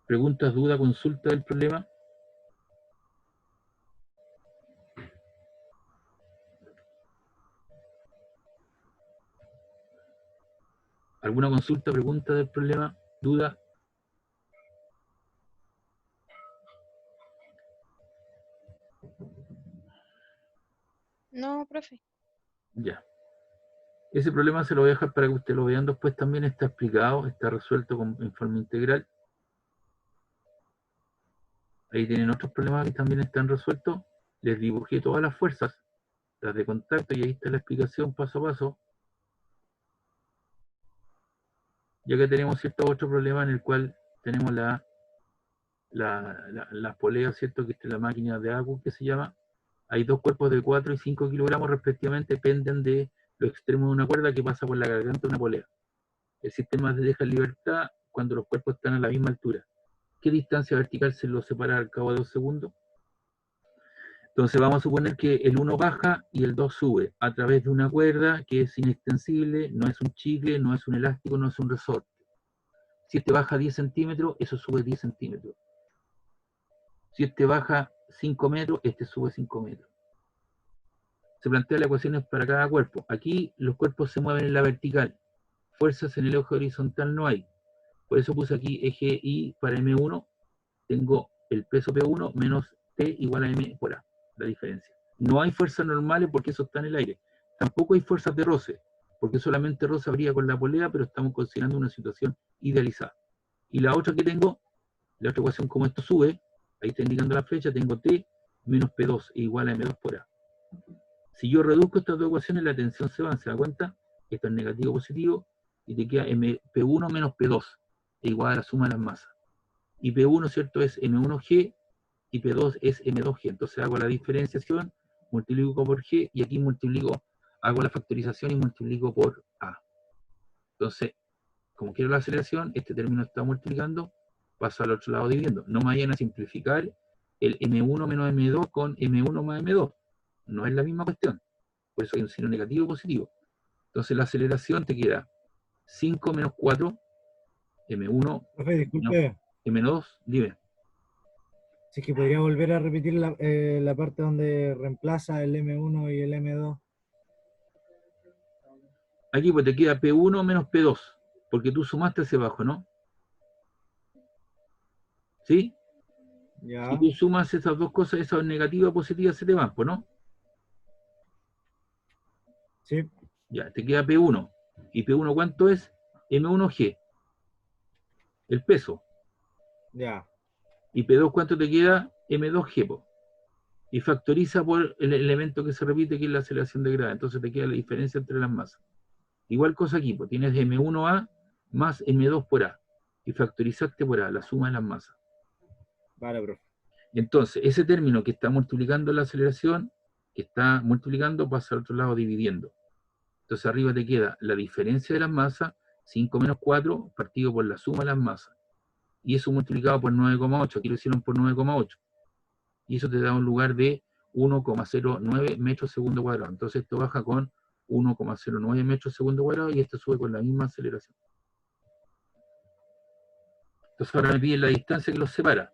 ¿Preguntas, dudas, consulta del problema? ¿Alguna consulta, pregunta del problema? ¿Duda? No, profe. Ya. Ese problema se lo voy a dejar para que ustedes lo vean después. También está explicado, está resuelto en forma integral. Ahí tienen otros problemas que también están resueltos. Les dibujé todas las fuerzas, las de contacto, y ahí está la explicación paso a paso. Ya que tenemos cierto otro problema en el cual tenemos las poleas, ¿cierto? Que esta es la máquina de agua que se llama. Hay dos cuerpos de 4 y 5 kilogramos respectivamente, dependen de los extremos de una cuerda que pasa por la garganta de una polea. El sistema se deja en libertad cuando los cuerpos están a la misma altura. ¿Qué distancia vertical se los separa al cabo de 2 segundos? Entonces vamos a suponer que el 1 baja y el 2 sube a través de una cuerda que es inextensible, no es un chicle, no es un elástico, no es un resorte. Si este baja 10 centímetros, eso sube 10 centímetros. Si este baja 5 metros, este sube 5 metros. Se plantean las ecuaciones para cada cuerpo. Aquí los cuerpos se mueven en la vertical. Fuerzas en el eje horizontal no hay. Por eso puse aquí eje Y para M1. Tengo el peso P1 menos T igual a M por A. La diferencia. No hay fuerzas normales porque eso está en el aire. Tampoco hay fuerzas de roce, porque solamente roce habría con la polea, pero estamos considerando una situación idealizada. Y la otra que tengo, la otra ecuación, como esto sube, ahí está indicando la flecha, tengo T menos P2 igual a M2 por A. Si yo reduzco estas dos ecuaciones, la tensión se va, ¿se da cuenta? Esto es negativo positivo, y te queda P1 menos P2, igual a la suma de las masas. Y P1, ¿cierto?, es M1G, y P2 es M2G. Entonces hago la diferenciación, multiplico por G, y aquí multiplico, hago la factorización y multiplico por A. Entonces, como quiero la aceleración, este término está multiplicando, paso al otro lado dividiendo. No me vayan a simplificar el M1 menos M2 con M1 más M2. No es la misma cuestión. Por eso hay un signo negativo o positivo. Entonces la aceleración te queda 5 menos 4, M1 Profe, disculpe, M2, dime. si es que podría volver a repetir la parte donde reemplaza el M1 y el M2. Aquí pues te queda P1 menos P2, porque tú sumaste hacia abajo, ¿no? ¿Sí? Ya, Si tú sumas esas dos cosas, esas negativas o positivas se te van, pues, ¿no? sí, Ya, te queda P1. ¿Y P1 cuánto es? M1G. El peso. ya, ¿Y P2 cuánto te queda? M2G, po. Y factoriza por el elemento que se repite, que es la aceleración de gravedad. Entonces te queda la diferencia entre las masas. Igual cosa aquí, pues tienes M1A más M2 por A. Y factorizaste por A, la suma de las masas. vale, profe. Entonces, ese término que está multiplicando la aceleración, que está multiplicando, pasa al otro lado dividiendo. Entonces arriba te queda la diferencia de las masas, 5 menos 4, partido por la suma de las masas. Y eso multiplicado por 9,8, aquí lo hicieron por 9,8. Y eso te da un lugar de 1,09 metros segundo cuadrado. Entonces esto baja con 1,09 metros segundo cuadrado y esto sube con la misma aceleración. Entonces ahora me piden la distancia que los separa.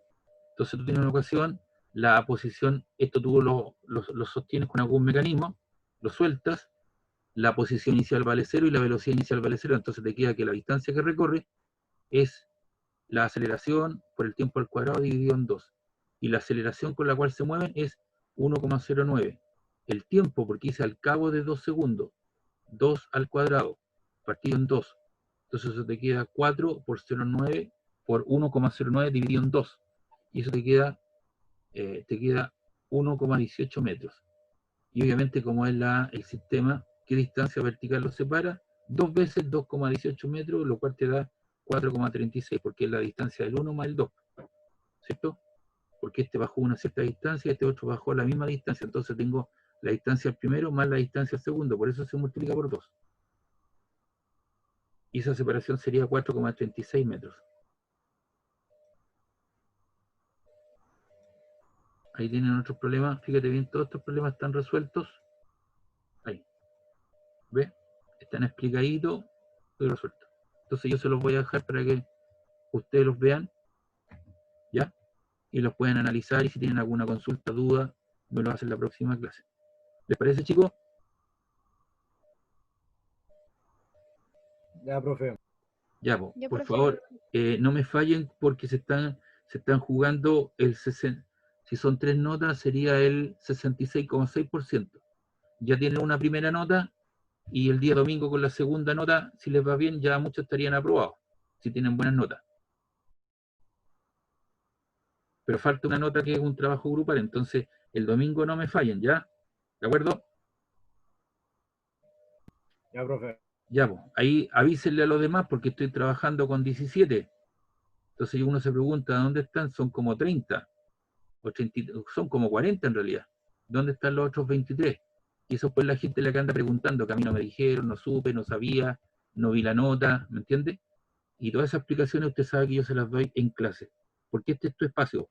Entonces tú tienes una ecuación, la posición, esto tú lo sostienes con algún mecanismo, lo sueltas, la posición inicial vale 0 y la velocidad inicial vale 0, entonces te queda que la distancia que recorre es la aceleración por el tiempo al cuadrado dividido en 2. Y la aceleración con la cual se mueven es 1,09. El tiempo, porque dice al cabo de 2 segundos, 2 al cuadrado, partido en 2. Entonces eso te queda 4 por 0,9 por 1,09 dividido en 2. Y eso te queda 1,18 metros. Y obviamente como es el sistema, ¿qué distancia vertical lo separa? 2 veces 2,18 metros, lo cual te da 4,36, porque es la distancia del 1 más el 2, ¿cierto? porque este bajó una cierta distancia, este otro bajó a la misma distancia, entonces tengo la distancia al primero más la distancia al segundo, por eso se multiplica por 2. Y esa separación sería 4,36 metros. Ahí tienen otros problemas, fíjate bien, todos estos problemas están resueltos. Ahí. ¿Ves? Están explicaditos y resueltos. Entonces yo se los voy a dejar para que ustedes los vean, ¿ya? Y los pueden analizar y si tienen alguna consulta, duda, me lo hacen en la próxima clase. ¿Les parece, chicos? Ya, profe. Ya, Ya, por profe. favor, no me fallen porque se están jugando el 60. Si son 3 notas, sería el 66,6%. Ya tienen una primera nota y el día domingo con la segunda nota, si les va bien, ya muchos estarían aprobados, si tienen buenas notas. Pero falta una nota que es un trabajo grupal, entonces el domingo no me fallen, ¿ya? ¿De acuerdo? Ya, profe. Ya, pues, ahí avísenle a los demás porque estoy trabajando con 17. Entonces uno se pregunta, ¿dónde están? Son como 30. Son como 40 en realidad. ¿Dónde están los otros 23? Y eso pues la gente la que anda preguntando, que a mí no me dijeron, no supe, no sabía, no vi la nota, ¿me entiende? Y todas esas explicaciones usted sabe que yo se las doy en clase. Porque este es tu espacio.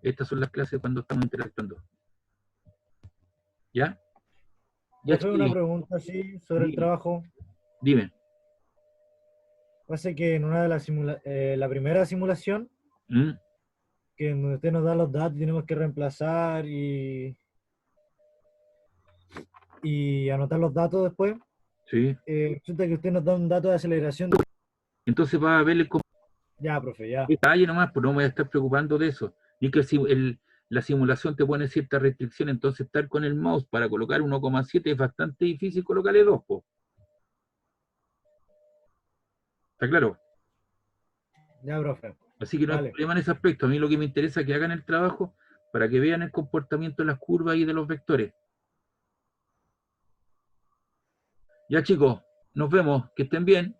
Estas son las clases cuando estamos interactuando. ¿Ya? Ya, Profe, una chiquillos, pregunta así sobre el Dime. trabajo. dime. Pasa que en una de las la primera simulación, ¿Mm? que en donde usted nos da los datos y tenemos que reemplazar y anotar los datos después, Sí. resulta que usted nos da un dato de aceleración. Entonces va a ver el Ya, profe, ya. detalle nomás, pues no me voy a estar preocupando de eso. Y que la simulación te pone cierta restricción, entonces estar con el mouse para colocar 1,7 es bastante difícil colocarle 2, po. ¿Está claro? Ya, profe. Así que no hay Vale. problema en ese aspecto. A mí lo que me interesa es que hagan el trabajo para que vean el comportamiento de las curvas y de los vectores. Ya, chicos, nos vemos. Que estén bien.